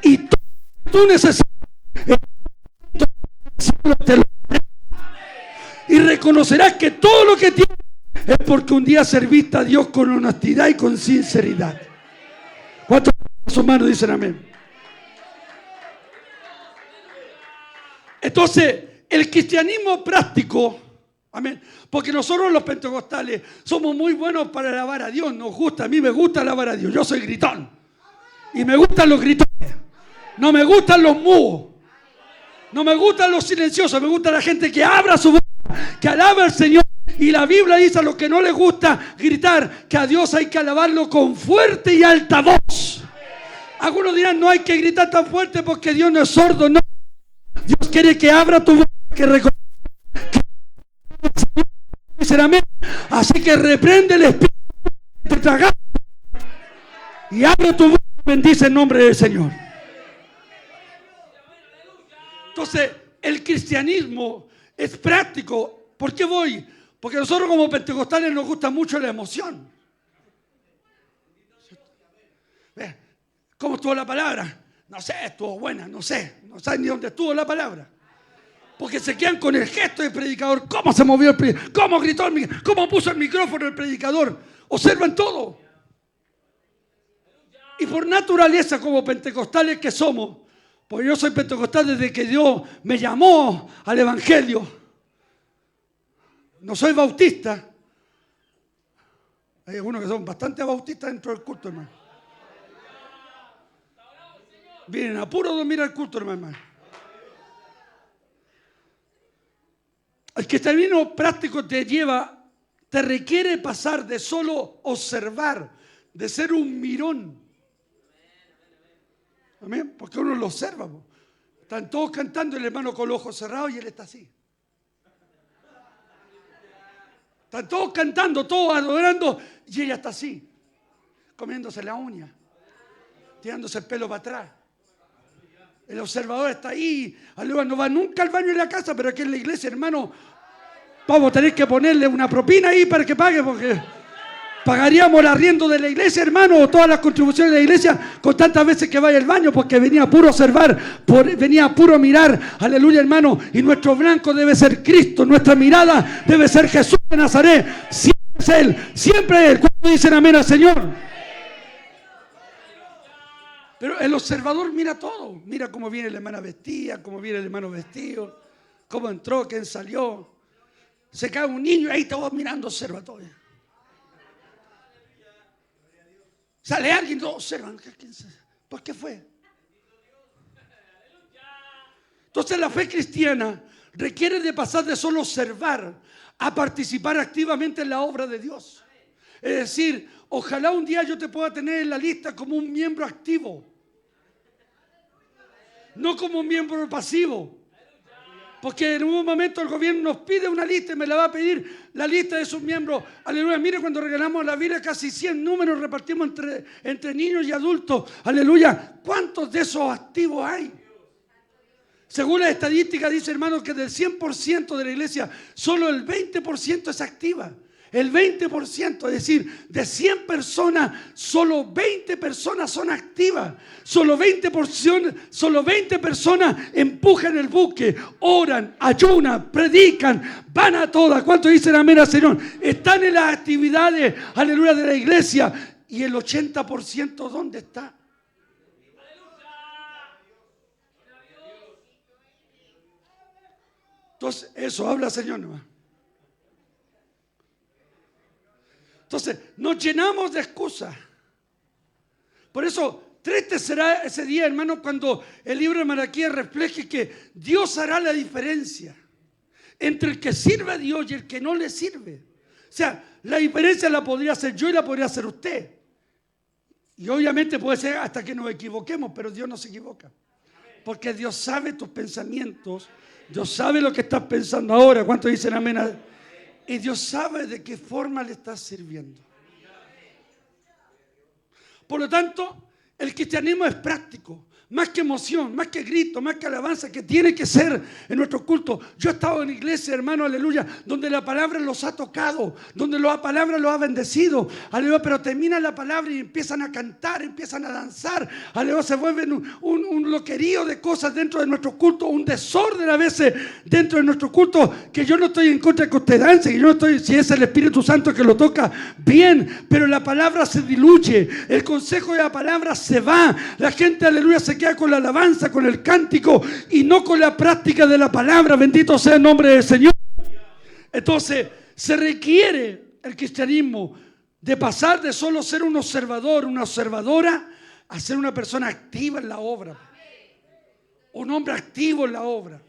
y tú necesitas y reconocerás que todo lo que tienes es porque un día serviste a Dios con honestidad y con sinceridad. ¿Cuántos hermanos dicen amén? Entonces, el cristianismo práctico, amén, porque nosotros los pentecostales somos muy buenos para alabar a Dios, nos gusta, a mí me gusta alabar a Dios, yo soy gritón y me gustan los gritones, no me gustan los mudos, no me gustan los silenciosos, me gusta la gente que abra su boca, que alaba al Señor. Y la Biblia dice a los que no les gusta gritar que a Dios hay que alabarlo con fuerte y alta voz. Algunos dirán no hay que gritar tan fuerte porque Dios no es sordo, no. Dios Dios quiere que abra tu boca, que reconozca que dicen amén. Así que reprende el espíritu de tragar y abre tu boca y bendice el nombre del Señor. Entonces, el cristianismo es práctico. ¿Por qué voy? Porque nosotros como pentecostales nos gusta mucho la emoción. ¿Cómo estuvo la palabra? No sé, estuvo buena, no sé. No saben ni dónde estuvo la palabra. Porque se quedan con el gesto del predicador. ¿Cómo se movió el predicador? ¿Cómo gritó el micrófono? ¿Cómo puso el micrófono el predicador? Observan todo. Y por naturaleza como pentecostales que somos, porque yo soy pentecostal desde que Dios me llamó al evangelio. No soy bautista. Hay algunos que son bastante bautistas dentro del culto, hermano. Vienen a puro dormir al culto, hermano. El cristianismo práctico te requiere pasar de solo observar, de ser un mirón. Amén, porque uno lo observa. Están todos cantando y el hermano con los ojos cerrados y él está así. Están todos cantando, todos adorando y ella está así, comiéndose la uña, tirándose el pelo para atrás. El observador está ahí, aleluya, no va nunca al baño en la casa, pero aquí en la iglesia, hermano, vamos a tener que ponerle una propina ahí para que pague, porque pagaríamos el arriendo de la iglesia, hermano, o todas las contribuciones de la iglesia con tantas veces que vaya al baño, porque venía a puro observar, venía a puro mirar, aleluya, hermano, y nuestro blanco debe ser Cristo, nuestra mirada debe ser Jesús de Nazaret, siempre es Él, siempre es Él. ¿Cuándo dicen amén al Señor? Pero el observador mira todo, mira cómo viene la hermana vestida, cómo viene el hermano vestido, cómo entró, quién salió, se cae un niño y ahí todos mirando, observa todo. Sale alguien, todos observan. ¿Por qué fue? Entonces la fe cristiana requiere de pasar de solo observar a participar activamente en la obra de Dios. Es decir, ojalá un día yo te pueda tener en la lista como un miembro activo, no como un miembro pasivo. Porque en un momento el gobierno nos pide una lista y me la va a pedir la lista de sus miembros. Aleluya, mire, cuando regalamos la Biblia casi 100 números repartimos entre niños y adultos. Aleluya, ¿cuántos de esos activos hay? Según la estadística dice, hermanos, que del 100% de la iglesia solo el 20% es activa. El 20%, es decir, de 100 personas, solo 20 personas son activas. Solo 20 personas empujan el buque, oran, ayunan, predican, van a todas. ¿Cuántos dicen amén al Señor? Están en las actividades, aleluya, de la iglesia. ¿Y el 80% dónde está? Entonces, eso habla, Señor, nomás. Entonces, nos llenamos de excusas. Por eso, triste será ese día, hermano, cuando el libro de Malaquías refleje que Dios hará la diferencia entre el que sirve a Dios y el que no le sirve. O sea, la diferencia la podría hacer yo y la podría hacer usted. Y obviamente puede ser hasta que nos equivoquemos, pero Dios no se equivoca. Porque Dios sabe tus pensamientos, Dios sabe lo que estás pensando ahora. ¿Cuántos dicen amén? Y Dios sabe de qué forma le estás sirviendo. Por lo tanto, el cristianismo es práctico. Más que emoción, más que grito, más que alabanza, que tiene que ser en nuestro culto. Yo he estado en iglesia, hermano, aleluya, donde la palabra los ha tocado, donde la palabra los ha bendecido, aleluya, pero termina la palabra y empiezan a cantar, empiezan a danzar, aleluya, se vuelven un loquerío de cosas dentro de nuestro culto, un desorden a veces dentro de nuestro culto, que yo no estoy en contra de que usted dance, que yo no estoy, si es el Espíritu Santo que lo toca, bien, pero la palabra se diluye, el consejo de la palabra se va, la gente, aleluya, se queda con la alabanza, con el cántico y no con la práctica de la palabra. Bendito sea el nombre del Señor. Entonces se requiere el cristianismo de pasar de solo ser un observador, una observadora, a ser una persona activa en la obra, un hombre activo en la obra,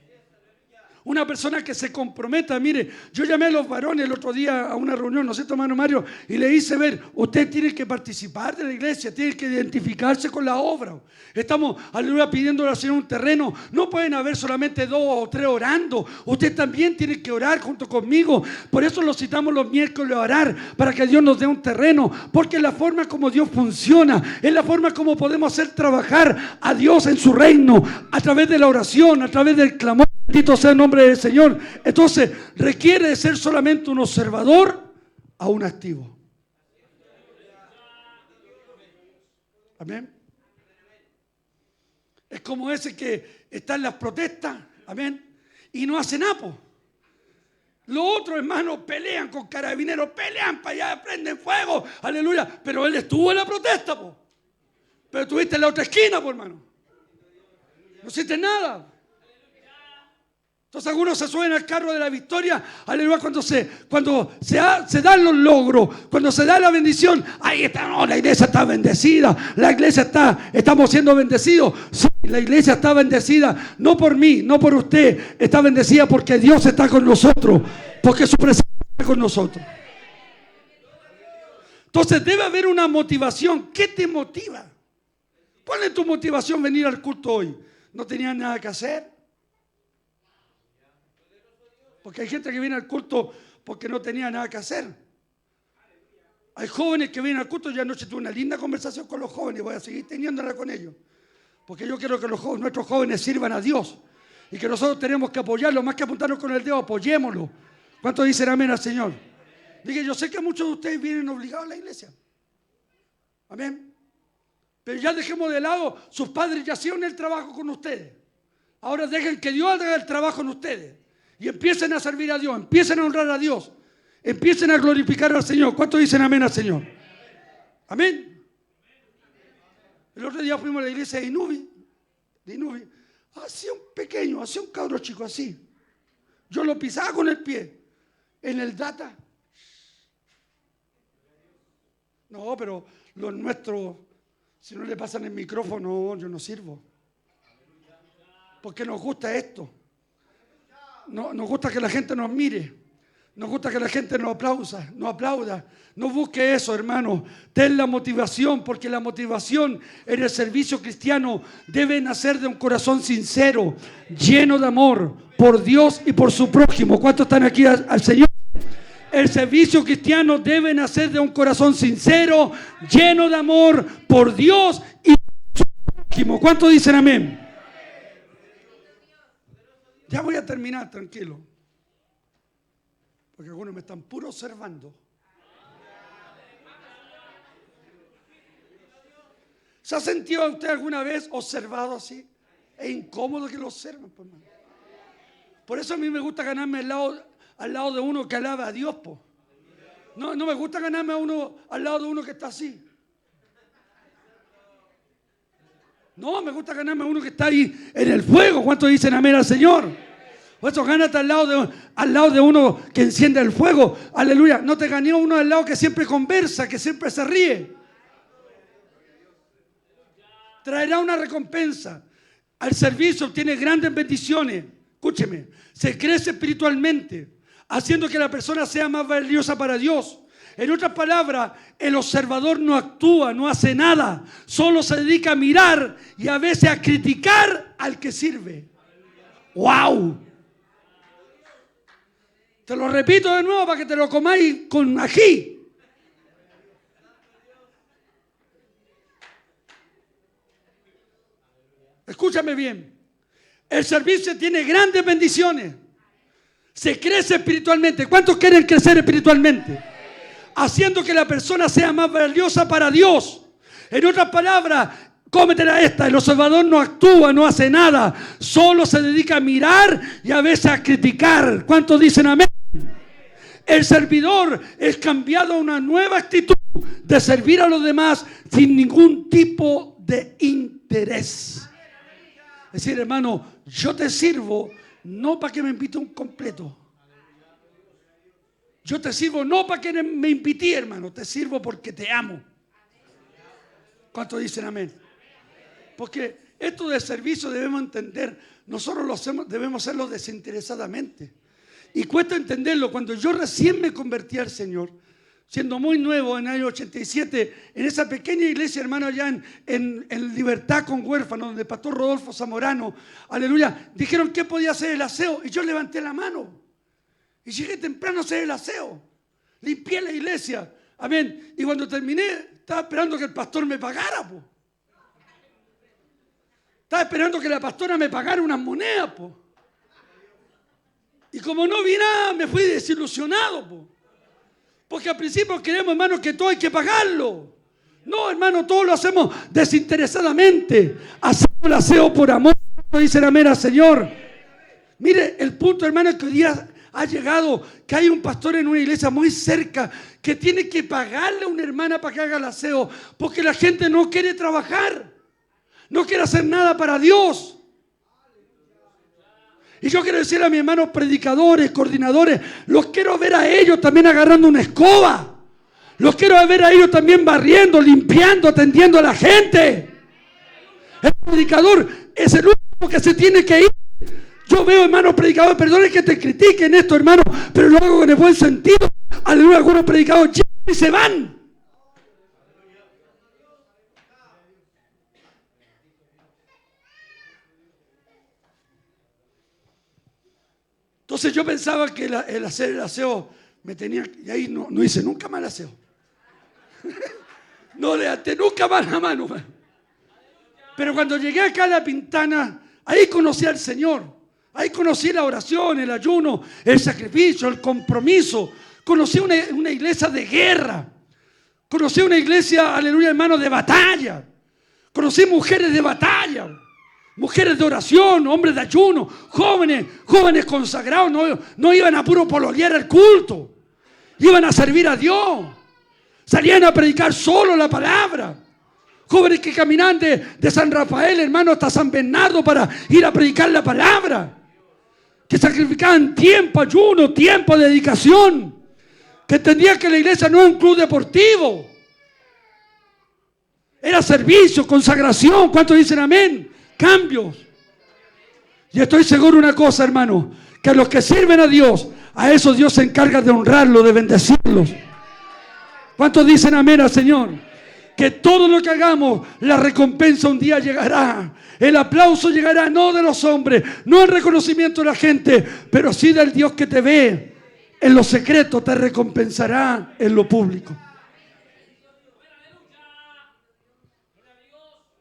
Una persona que se comprometa. Mire, yo llamé a los varones el otro día a una reunión, ¿no es cierto, hermano Mario? Y le hice ver, usted tiene que participar de la iglesia, tiene que identificarse con la obra. Estamos, aleluya, pidiéndole al Señor un terreno. No pueden haber solamente 2 o 3 orando. Usted también tiene que orar junto conmigo. Por eso los citamos los miércoles a orar, para que Dios nos dé un terreno. Porque es la forma como Dios funciona, es la forma como podemos hacer trabajar a Dios en su reino, a través de la oración, a través del clamor. Bendito sea el nombre del Señor. Entonces requiere de ser solamente un observador a un activo. Amén. Es como ese que está en las protestas, amén, y no hace nada. Los otros hermanos pelean con carabineros, pelean para allá, prenden fuego, aleluya. Pero él estuvo en la protesta, pero estuviste en la otra esquina, hermano. No hiciste nada. Entonces algunos se suben al carro de la victoria, aleluya, cuando se dan los logros, cuando se da la bendición. Ahí está, no, la iglesia está bendecida, la iglesia estamos siendo bendecidos. Sí, la iglesia está bendecida, no por mí, no por usted, está bendecida porque Dios está con nosotros, porque su presencia está con nosotros. Entonces debe haber una motivación. ¿Qué te motiva? ¿Cuál es tu motivación venir al culto hoy? ¿No tenías nada que hacer? Porque hay gente que viene al culto porque no tenía nada que hacer. Hay jóvenes que vienen al culto. Yo anoche tuve una linda conversación con los jóvenes. Voy a seguir teniéndola con ellos. Porque yo quiero que nuestros jóvenes sirvan a Dios. Y que nosotros tenemos que apoyarlos. Más que apuntarnos con el dedo, apoyémoslo. ¿Cuántos dicen amén al Señor? Dije, yo sé que muchos de ustedes vienen obligados a la iglesia. Amén. Pero ya dejemos de lado. Sus padres ya hicieron el trabajo con ustedes. Ahora dejen que Dios haga el trabajo en ustedes. Y empiecen a servir a Dios, empiecen a honrar a Dios, empiecen a glorificar al Señor. ¿Cuántos dicen amén al Señor? Amén. El otro día fuimos a la iglesia de Inubi. Hacía un pequeño, hacía un cabro chico así. Yo lo pisaba con el pie. En el data. No, pero los nuestros, si no le pasan el micrófono, yo no sirvo. Porque nos gusta esto. No, nos gusta que la gente nos mire. Nos gusta que la gente nos aplauda. No busque eso, hermano. Ten la motivación, porque la motivación en el servicio cristiano debe nacer de un corazón sincero, lleno de amor por Dios y por su prójimo. ¿Cuántos están aquí al Señor? El servicio cristiano debe nacer de un corazón sincero, lleno de amor por Dios y por su prójimo. ¿Cuántos dicen amén? Ya voy a terminar, tranquilo. Porque algunos me están puro observando. ¿Se ha sentido usted alguna vez observado así? Es incómodo que lo observen, pues, hermano. Por eso a mí me gusta ganarme al lado de uno que alaba a Dios, pues. No me gusta ganarme al lado de uno que está así. No, me gusta ganarme a uno que está ahí en el fuego. ¿Cuántos dicen amén al Señor? Por eso gánate al lado de uno que enciende el fuego. Aleluya. No te gané a uno al lado que siempre conversa, que siempre se ríe. Traerá una recompensa. Al servicio obtiene grandes bendiciones. Escúcheme. Se crece espiritualmente, haciendo que la persona sea más valiosa para Dios. En otras palabras, el observador no actúa, no hace nada, solo se dedica a mirar y a veces a criticar al que sirve. ¡Wow! Te lo repito de nuevo para que te lo comáis con ají. Escúchame bien. El servicio tiene grandes bendiciones. Se crece espiritualmente. ¿Cuántos quieren crecer espiritualmente? Haciendo que la persona sea más valiosa para Dios. En otras palabras, cómetela esta: el observador no actúa, no hace nada, solo se dedica a mirar y a veces a criticar. ¿Cuántos dicen amén? El servidor es cambiado a una nueva actitud de servir a los demás sin ningún tipo de interés. Es decir, hermano, yo te sirvo no para que me invite un completo. Yo te sirvo no para que me invite, hermano. Te sirvo porque te amo. ¿Cuántos dicen amén? Porque esto de servicio debemos entender. Nosotros lo hacemos, debemos hacerlo desinteresadamente. Y cuesta entenderlo. Cuando yo recién me convertí al Señor, siendo muy nuevo en el año 87, en esa pequeña iglesia, hermano, allá en Libertad con Huérfanos, donde el pastor Rodolfo Zamorano, aleluya, dijeron que podía hacer el aseo. Y yo levanté la mano. Y llegué temprano a hacer el aseo. Limpié la iglesia. Amén. Y cuando terminé, estaba esperando que el pastor me pagara, po. Estaba esperando que la pastora me pagara unas monedas, po. Y como no vi nada, me fui desilusionado, po. Porque al principio queremos, hermano, que todo hay que pagarlo. No, hermano, todo lo hacemos desinteresadamente. Hacemos el aseo por amor. Dicen amén al Señor. Mire, el punto, hermano, es que hoy día ha llegado que hay un pastor en una iglesia muy cerca que tiene que pagarle a una hermana para que haga el aseo, porque la gente no quiere trabajar, no quiere hacer nada para Dios. Y yo quiero decir a mis hermanos predicadores, coordinadores, los quiero ver a ellos también agarrando una escoba. Los quiero ver a ellos también barriendo, limpiando, atendiendo a la gente. El predicador es el único que se tiene que ir. Yo veo, hermanos predicadores, perdonen que te critiquen esto, hermano, pero lo hago con el buen sentido. Aleluya, algunos predicadores llegan y se van. Entonces yo pensaba que el hacer el aseo me tenía, y ahí no hice nunca más el aseo. No levanté nunca más la mano. Pero cuando llegué acá a La Pintana, ahí conocí al Señor. Ahí conocí la oración, el ayuno, el sacrificio, el compromiso. Conocí una iglesia de guerra. Conocí una iglesia, aleluya, hermano, de batalla. Conocí mujeres de batalla. Mujeres de oración, hombres de ayuno, jóvenes consagrados, no iban a puro pololear al culto, iban a servir a Dios, salían a predicar solo la palabra. Jóvenes que caminaban de San Rafael, hermano, hasta San Bernardo para ir a predicar la palabra, que sacrificaban tiempo, ayuno, tiempo de dedicación, que entendían que la iglesia no era un club deportivo, era servicio, consagración. ¿Cuántos dicen amén? Cambios. Y estoy seguro una cosa, hermano, que a los que sirven a Dios, a esos Dios se encarga de honrarlos, de bendecirlos. ¿Cuántos dicen amén al Señor? Que todo lo que hagamos, la recompensa un día llegará. El aplauso llegará no de los hombres, no el reconocimiento de la gente, pero sí del Dios que te ve en lo secreto, te recompensará en lo público.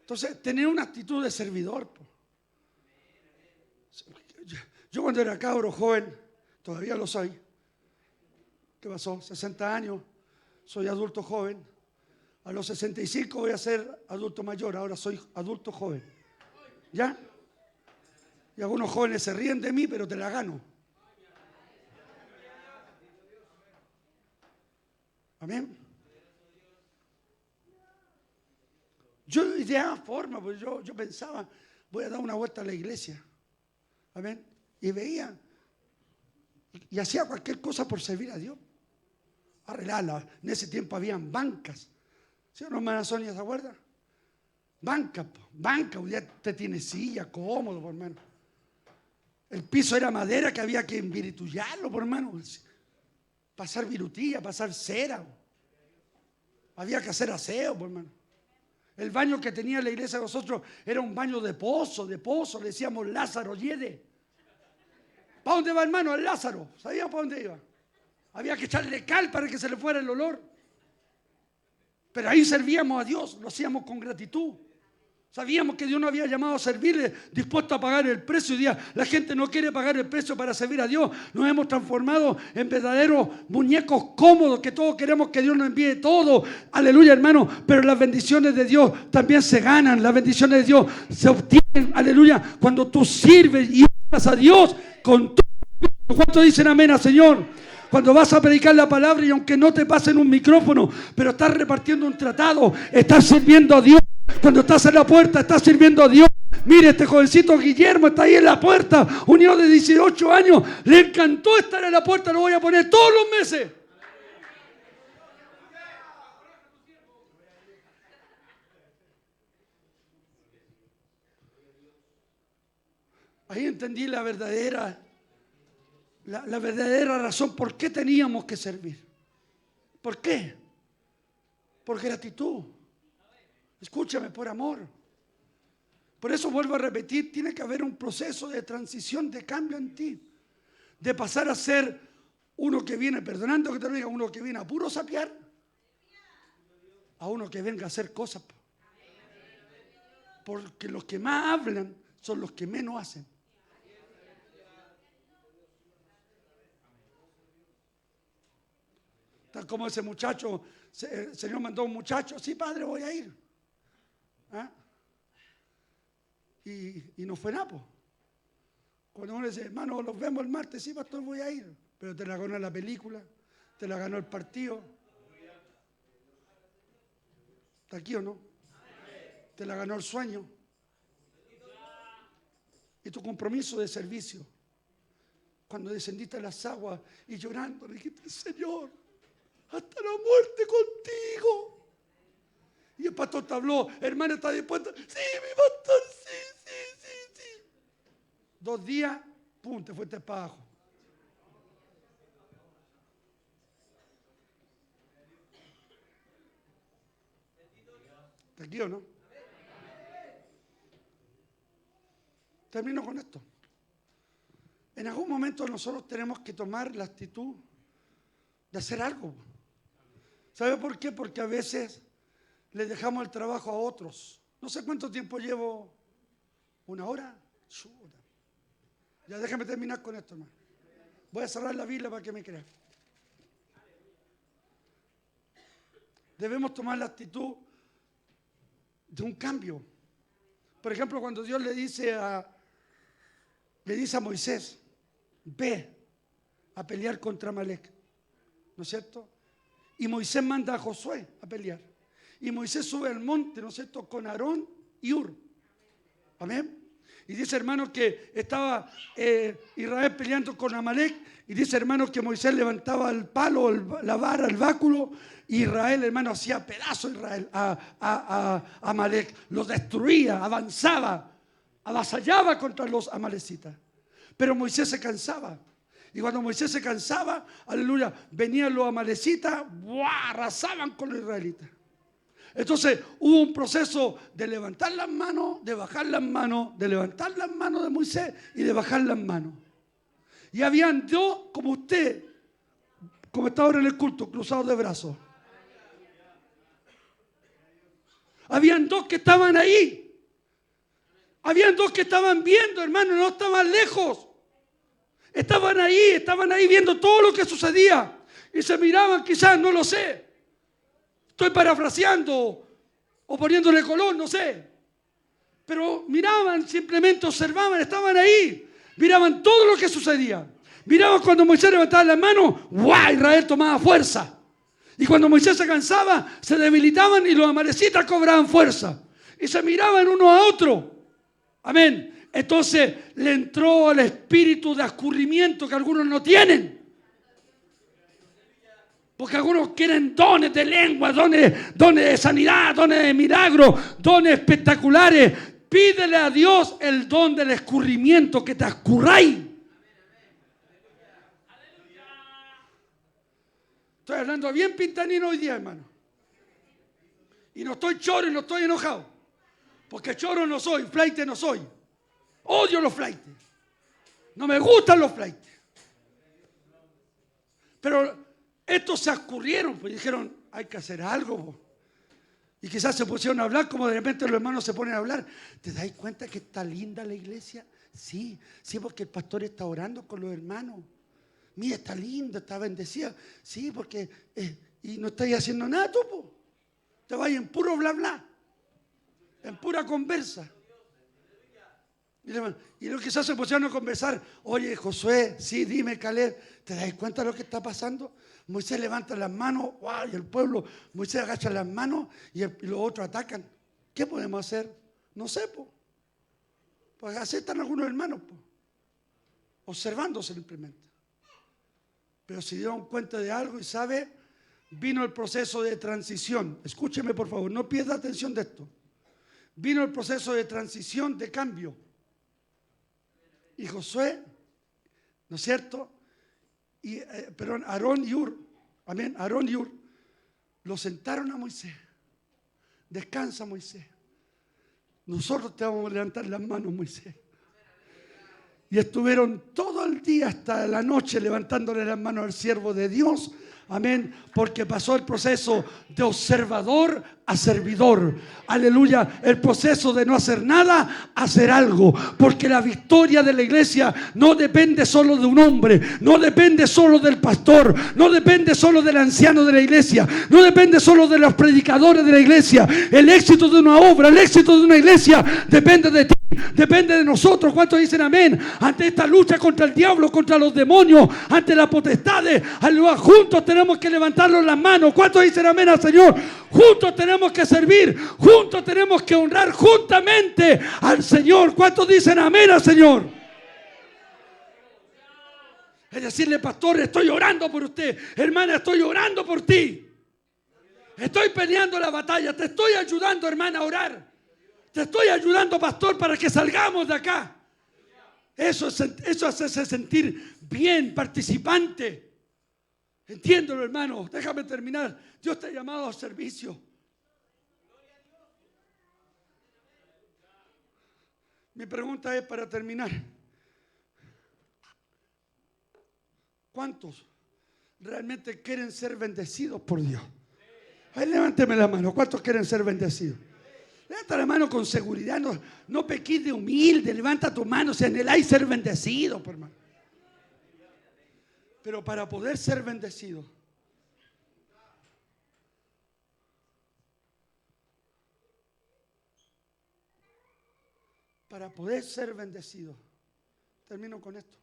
Entonces, tener una actitud de servidor. Yo cuando era cabro joven, todavía lo soy. ¿Qué pasó? 60 años, soy adulto joven. A los 65 voy a ser adulto mayor, ahora soy adulto joven. ¿Ya? Y algunos jóvenes se ríen de mí, pero te la gano. Amén. Yo ideaba forma, pues yo pensaba, voy a dar una vuelta a la iglesia. Amén. Y veía, y hacía cualquier cosa por servir a Dios. Arreglarla. En ese tiempo habían bancas. ¿Sí o no, hermana Sonia, se acuerda? Banca, hoy día usted tiene silla, cómodo, por hermano. El piso era madera que había que envirutullarlo, por hermano. Pasar virutilla, pasar cera. Había que hacer aseo, por hermano. El baño que tenía la iglesia de nosotros era un baño de pozo, le decíamos Lázaro Yede. ¿Para dónde va, hermano? El Lázaro. ¿Sabía para dónde iba? Había que echarle cal para que se le fuera el olor. Pero ahí servíamos a Dios, lo hacíamos con gratitud. Sabíamos que Dios nos había llamado a servirle, dispuesto a pagar el precio. Hoy día la gente no quiere pagar el precio para servir a Dios. Nos hemos transformado en verdaderos muñecos cómodos, que todos queremos que Dios nos envíe todo. Aleluya, hermano. Pero las bendiciones de Dios también se ganan. Las bendiciones de Dios se obtienen, aleluya, cuando tú sirves y amas a Dios con todo. ¿Cuántos dicen amén al Señor? Cuando vas a predicar la palabra y aunque no te pasen un micrófono, pero estás repartiendo un tratado, estás sirviendo a Dios. Cuando estás en la puerta, estás sirviendo a Dios. Mire, este jovencito Guillermo está ahí en la puerta, un niño de 18 años. Le encantó estar en la puerta, lo voy a poner todos los meses. Ahí entendí la verdadera razón por qué teníamos que servir. ¿Por qué? Por gratitud. Escúchame, por amor. Por eso vuelvo a repetir, tiene que haber un proceso de transición, de cambio en ti. De pasar a ser uno que viene, perdonando que te lo diga, uno que viene a puro sapear, a uno que venga a hacer cosas. Porque los que más hablan son los que menos hacen. Tal como ese muchacho, el Señor mandó a un muchacho, sí, padre, voy a ir. ¿Ah? Y no fue nada. Cuando uno dice, hermano, los vemos el martes, sí, pastor, voy a ir. Pero te la ganó la película, te la ganó el partido. ¿Está aquí o no? Te la ganó el sueño. Y tu compromiso de servicio. Cuando descendiste a las aguas y llorando, le dijiste, Señor, hasta la muerte contigo. Y el pastor te habló, hermano, ¿está dispuesto? Sí, mi pastor, sí. 2 días, pum, te fuiste para abajo. ¿Está aquí o no? Termino con esto. En algún momento nosotros tenemos que tomar la actitud de hacer algo. ¿Sabe por qué? Porque a veces le dejamos el trabajo a otros. No sé cuánto tiempo llevo. ¿1 hora? Chuta. Ya déjame terminar con esto, hermano. Voy a cerrar la Biblia para que me crean. Debemos tomar la actitud de un cambio. Por ejemplo, cuando Dios le dice a Moisés, ve a pelear contra Amalek, ¿no es cierto? Y Moisés manda a Josué a pelear. Y Moisés sube al monte, ¿no es cierto?, con Aarón y Hur. Amén. Y dice, hermanos, que estaba Israel peleando con Amalek. Y dice, hermanos, que Moisés levantaba el palo, la vara, el báculo. Y Israel, hermano, hacía pedazo a Amalek. Los destruía, avanzaba, avasallaba contra los amalecitas. Pero Moisés se cansaba. Y cuando Moisés se cansaba, aleluya, venían los amalecitas, arrasaban con los israelitas. Entonces hubo un proceso de levantar las manos, de bajar las manos, de levantar las manos de Moisés y de bajar las manos. Y habían 2, como usted, como está ahora en el culto, cruzados de brazos. Habían 2 que estaban ahí. Habían 2 que estaban viendo, hermano, no estaban lejos. Estaban ahí viendo todo lo que sucedía. Y se miraban, quizás, no lo sé. Estoy parafraseando o poniéndole color, no sé. Pero miraban, simplemente observaban, estaban ahí. Miraban todo lo que sucedía. Miraban cuando Moisés levantaba las manos, ¡guau! Israel tomaba fuerza. Y cuando Moisés se cansaba, se debilitaban y los amalecitas cobraban fuerza. Y se miraban uno a otro. Amén. Entonces le entró el espíritu de escurrimiento que algunos no tienen. Porque algunos quieren dones de lengua, dones de sanidad, dones de milagro, dones espectaculares. Pídele a Dios el don del escurrimiento, que te escurráis. Estoy hablando bien pintanino hoy día, hermano. Y no estoy choro y no estoy enojado. Porque choro no soy, flaite no soy. Odio los flaites. No me gustan los flaites. Pero estos se escurrieron, pues dijeron, hay que hacer algo. Y quizás se pusieron a hablar, como de repente los hermanos se ponen a hablar. ¿Te dais cuenta que está linda la iglesia? Sí, porque el pastor está orando con los hermanos. Mira, está linda, está bendecida. Sí, porque y no estáis haciendo nada tú, po. Te vais en puro bla bla, en pura conversa. Y luego quizás se pusieron a conversar. Oye, Josué, sí, dime, Caleb, ¿te das cuenta de lo que está pasando? Moisés levanta las manos, ¡wow! Y el pueblo, Moisés agacha las manos y los otros atacan. ¿Qué podemos hacer? No sé, pues así están algunos hermanos, observando simplemente. Pero se dieron cuenta de algo y sabe, vino el proceso de transición. Escúcheme, por favor, no pierda atención de esto. Vino el proceso de transición, de cambio. y Josué, ¿no es cierto? Y, perdón, Aarón y Hur, amén, Aarón y Hur, lo sentaron a Moisés. Descansa, Moisés. Nosotros te vamos a levantar las manos, Moisés. Y estuvieron todo el día hasta la noche levantándole las manos al siervo de Dios. Amén, porque pasó el proceso de observador a servidor. Aleluya, el proceso de no hacer nada a hacer algo. Porque la victoria de la iglesia no depende solo de un hombre, no depende solo del pastor, no depende solo del anciano de la iglesia, no depende solo de los predicadores de la iglesia. El éxito de una obra, el éxito de una iglesia depende de ti. Depende de nosotros. ¿Cuántos dicen amén? Ante esta lucha contra el diablo, contra los demonios, ante las potestades, juntos tenemos que levantarnos las manos. ¿Cuántos dicen amén al Señor? Juntos tenemos que servir, juntos tenemos que honrar juntamente al Señor. ¿Cuántos dicen amén al Señor? Es decirle, pastor, estoy orando por usted. Hermana, estoy orando por ti. Estoy peleando la batalla. Te estoy ayudando, hermana, a orar. Te estoy ayudando, pastor, para que salgamos de acá. Eso hace sentir bien, participante. Entiéndelo, hermano. Déjame terminar. Dios te ha llamado a servicio. Mi pregunta es para terminar. ¿Cuántos realmente quieren ser bendecidos por Dios? Ahí levánteme la mano. ¿Cuántos quieren ser bendecidos? Levanta la mano con seguridad, no pequís de humilde, levanta tu mano, si anheláis ser bendecido, por hermano. Pero para poder ser bendecido, termino con esto.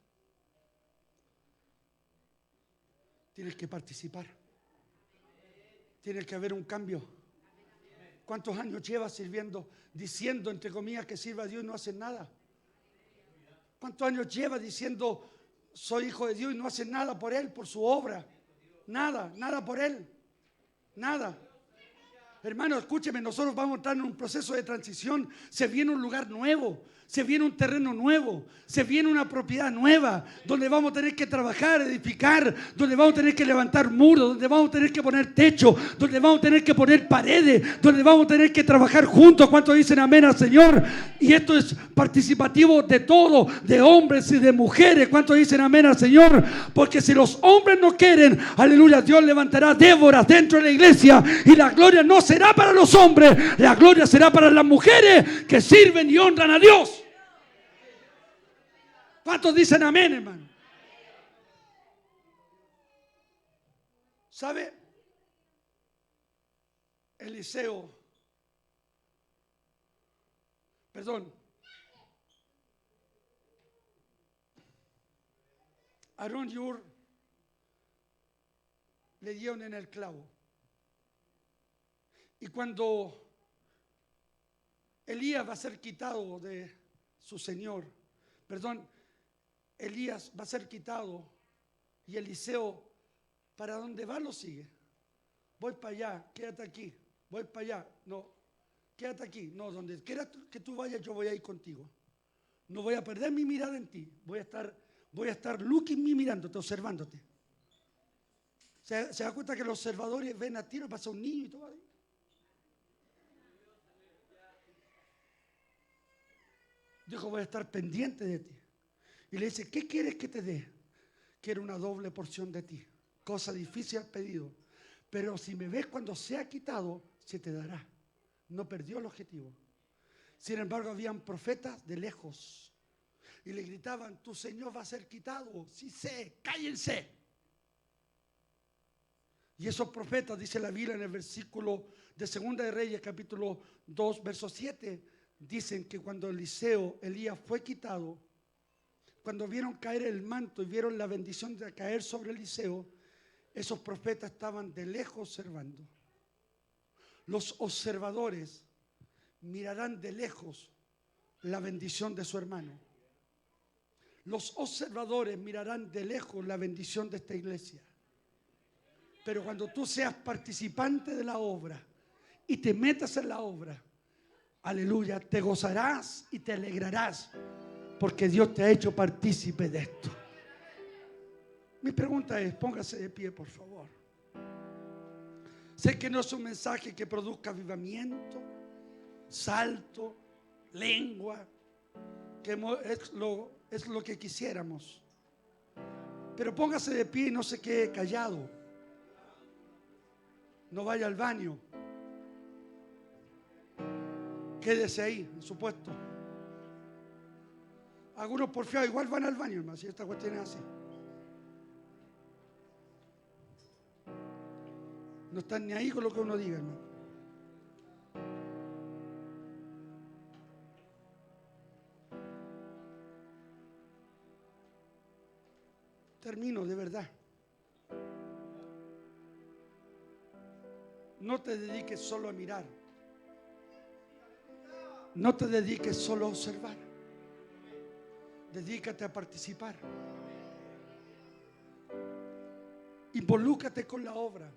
Tienes que participar. Tiene que haber un cambio. ¿Cuántos años llevas sirviendo, diciendo, entre comillas, que sirva a Dios y no haces nada? ¿Cuántos años llevas diciendo, soy hijo de Dios y no haces nada por Él, por su obra? Nada, nada por Él. Nada. Hermano, escúcheme, nosotros vamos a entrar en un proceso de transición. Se viene un lugar nuevo, se viene un terreno nuevo, se viene una propiedad nueva, donde vamos a tener que trabajar, edificar, donde vamos a tener que levantar muros, donde vamos a tener que poner techo, donde vamos a tener que poner paredes, donde vamos a tener que trabajar juntos. ¿Cuántos dicen amén al Señor? Y esto es participativo de todo, de hombres y de mujeres. ¿Cuántos dicen amén al Señor? Porque si los hombres no quieren, aleluya, Dios levantará Déboras dentro de la iglesia y la gloria no será para los hombres, la gloria será para las mujeres que sirven y honran a Dios. ¿Cuántos dicen amén, hermano? ¿Sabe? Aarón y Hur le dieron en el clavo. Y cuando Elías va a ser quitado de su señor, Elías va a ser quitado y Eliseo, ¿para dónde va? Lo sigue. Voy para allá, quédate aquí. Voy para allá, no, quédate aquí. No, donde quiera que tú vayas, yo voy a ir contigo. No voy a perder mi mirada en ti. Voy a estar looking me mirándote, observándote. ¿Se da cuenta que los observadores ven a tiro, pasa un niño y todo ahí? Dijo, voy a estar pendiente de ti. Y le dice, ¿qué quieres que te dé? Quiero una doble porción de ti. Cosa difícil al pedido. Pero si me ves cuando sea quitado, se te dará. No perdió el objetivo. Sin embargo, habían profetas de lejos. Y le gritaban, tu Señor va a ser quitado. Sí sé, cállense. Y esos profetas, dice la Biblia en el versículo de Segunda de Reyes, capítulo 2, verso 7, dicen que cuando Elías fue quitado, cuando vieron caer el manto y vieron la bendición de caer sobre Eliseo, esos profetas estaban de lejos observando. Los observadores mirarán de lejos la bendición de su hermano. Los observadores mirarán de lejos la bendición de esta iglesia. Pero cuando tú seas participante de la obra y te metas en la obra, aleluya, te gozarás y te alegrarás. porque Dios te ha hecho partícipe de esto. Mi pregunta es, póngase de pie, por favor. Sé que no es un mensaje que produzca avivamiento, salto, lengua, que es lo que quisiéramos. Pero póngase de pie y no se quede callado. No vaya al baño. Quédese ahí, en su puesto. Algunos porfiados igual van al baño, hermano, si esta cuestión es así. No están ni ahí con lo que uno diga, hermano. Termino, de verdad. No te dediques solo a mirar. No te dediques solo a observar. Dedícate a participar. Involúcrate con la obra.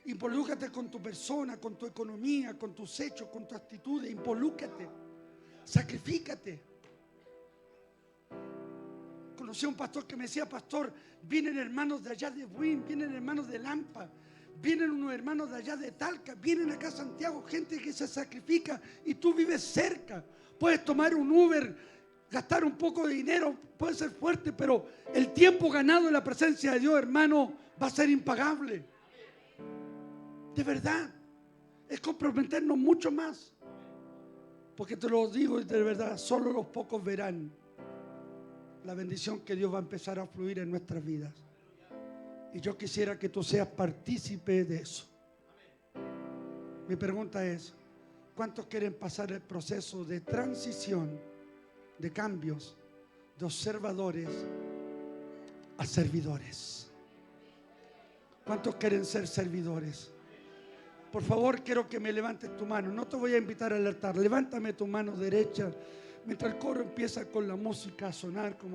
Involúcrate con tu persona, con tu economía, con tus hechos, con tu actitudes. Involúcrate. Sacrifícate. Conocí a un pastor que me decía: pastor, vienen hermanos de allá de Buin, vienen hermanos de Lampa, vienen unos hermanos de allá de Talca, vienen acá a Santiago, gente que se sacrifica y tú vives cerca. Puedes tomar un Uber, gastar un poco de dinero, puede ser fuerte, pero el tiempo ganado en la presencia de Dios, hermano, va a ser impagable. De verdad, es comprometernos mucho más. Porque te lo digo de verdad, solo los pocos verán la bendición que Dios va a empezar a fluir en nuestras vidas. Y yo quisiera que tú seas partícipe de eso. Mi pregunta es, ¿cuántos quieren pasar el proceso de transición, de cambios, de observadores a servidores? ¿Cuántos quieren ser servidores? Por favor, quiero que me levantes tu mano. No te voy a invitar al altar. Levántame tu mano derecha mientras el coro empieza con la música a sonar como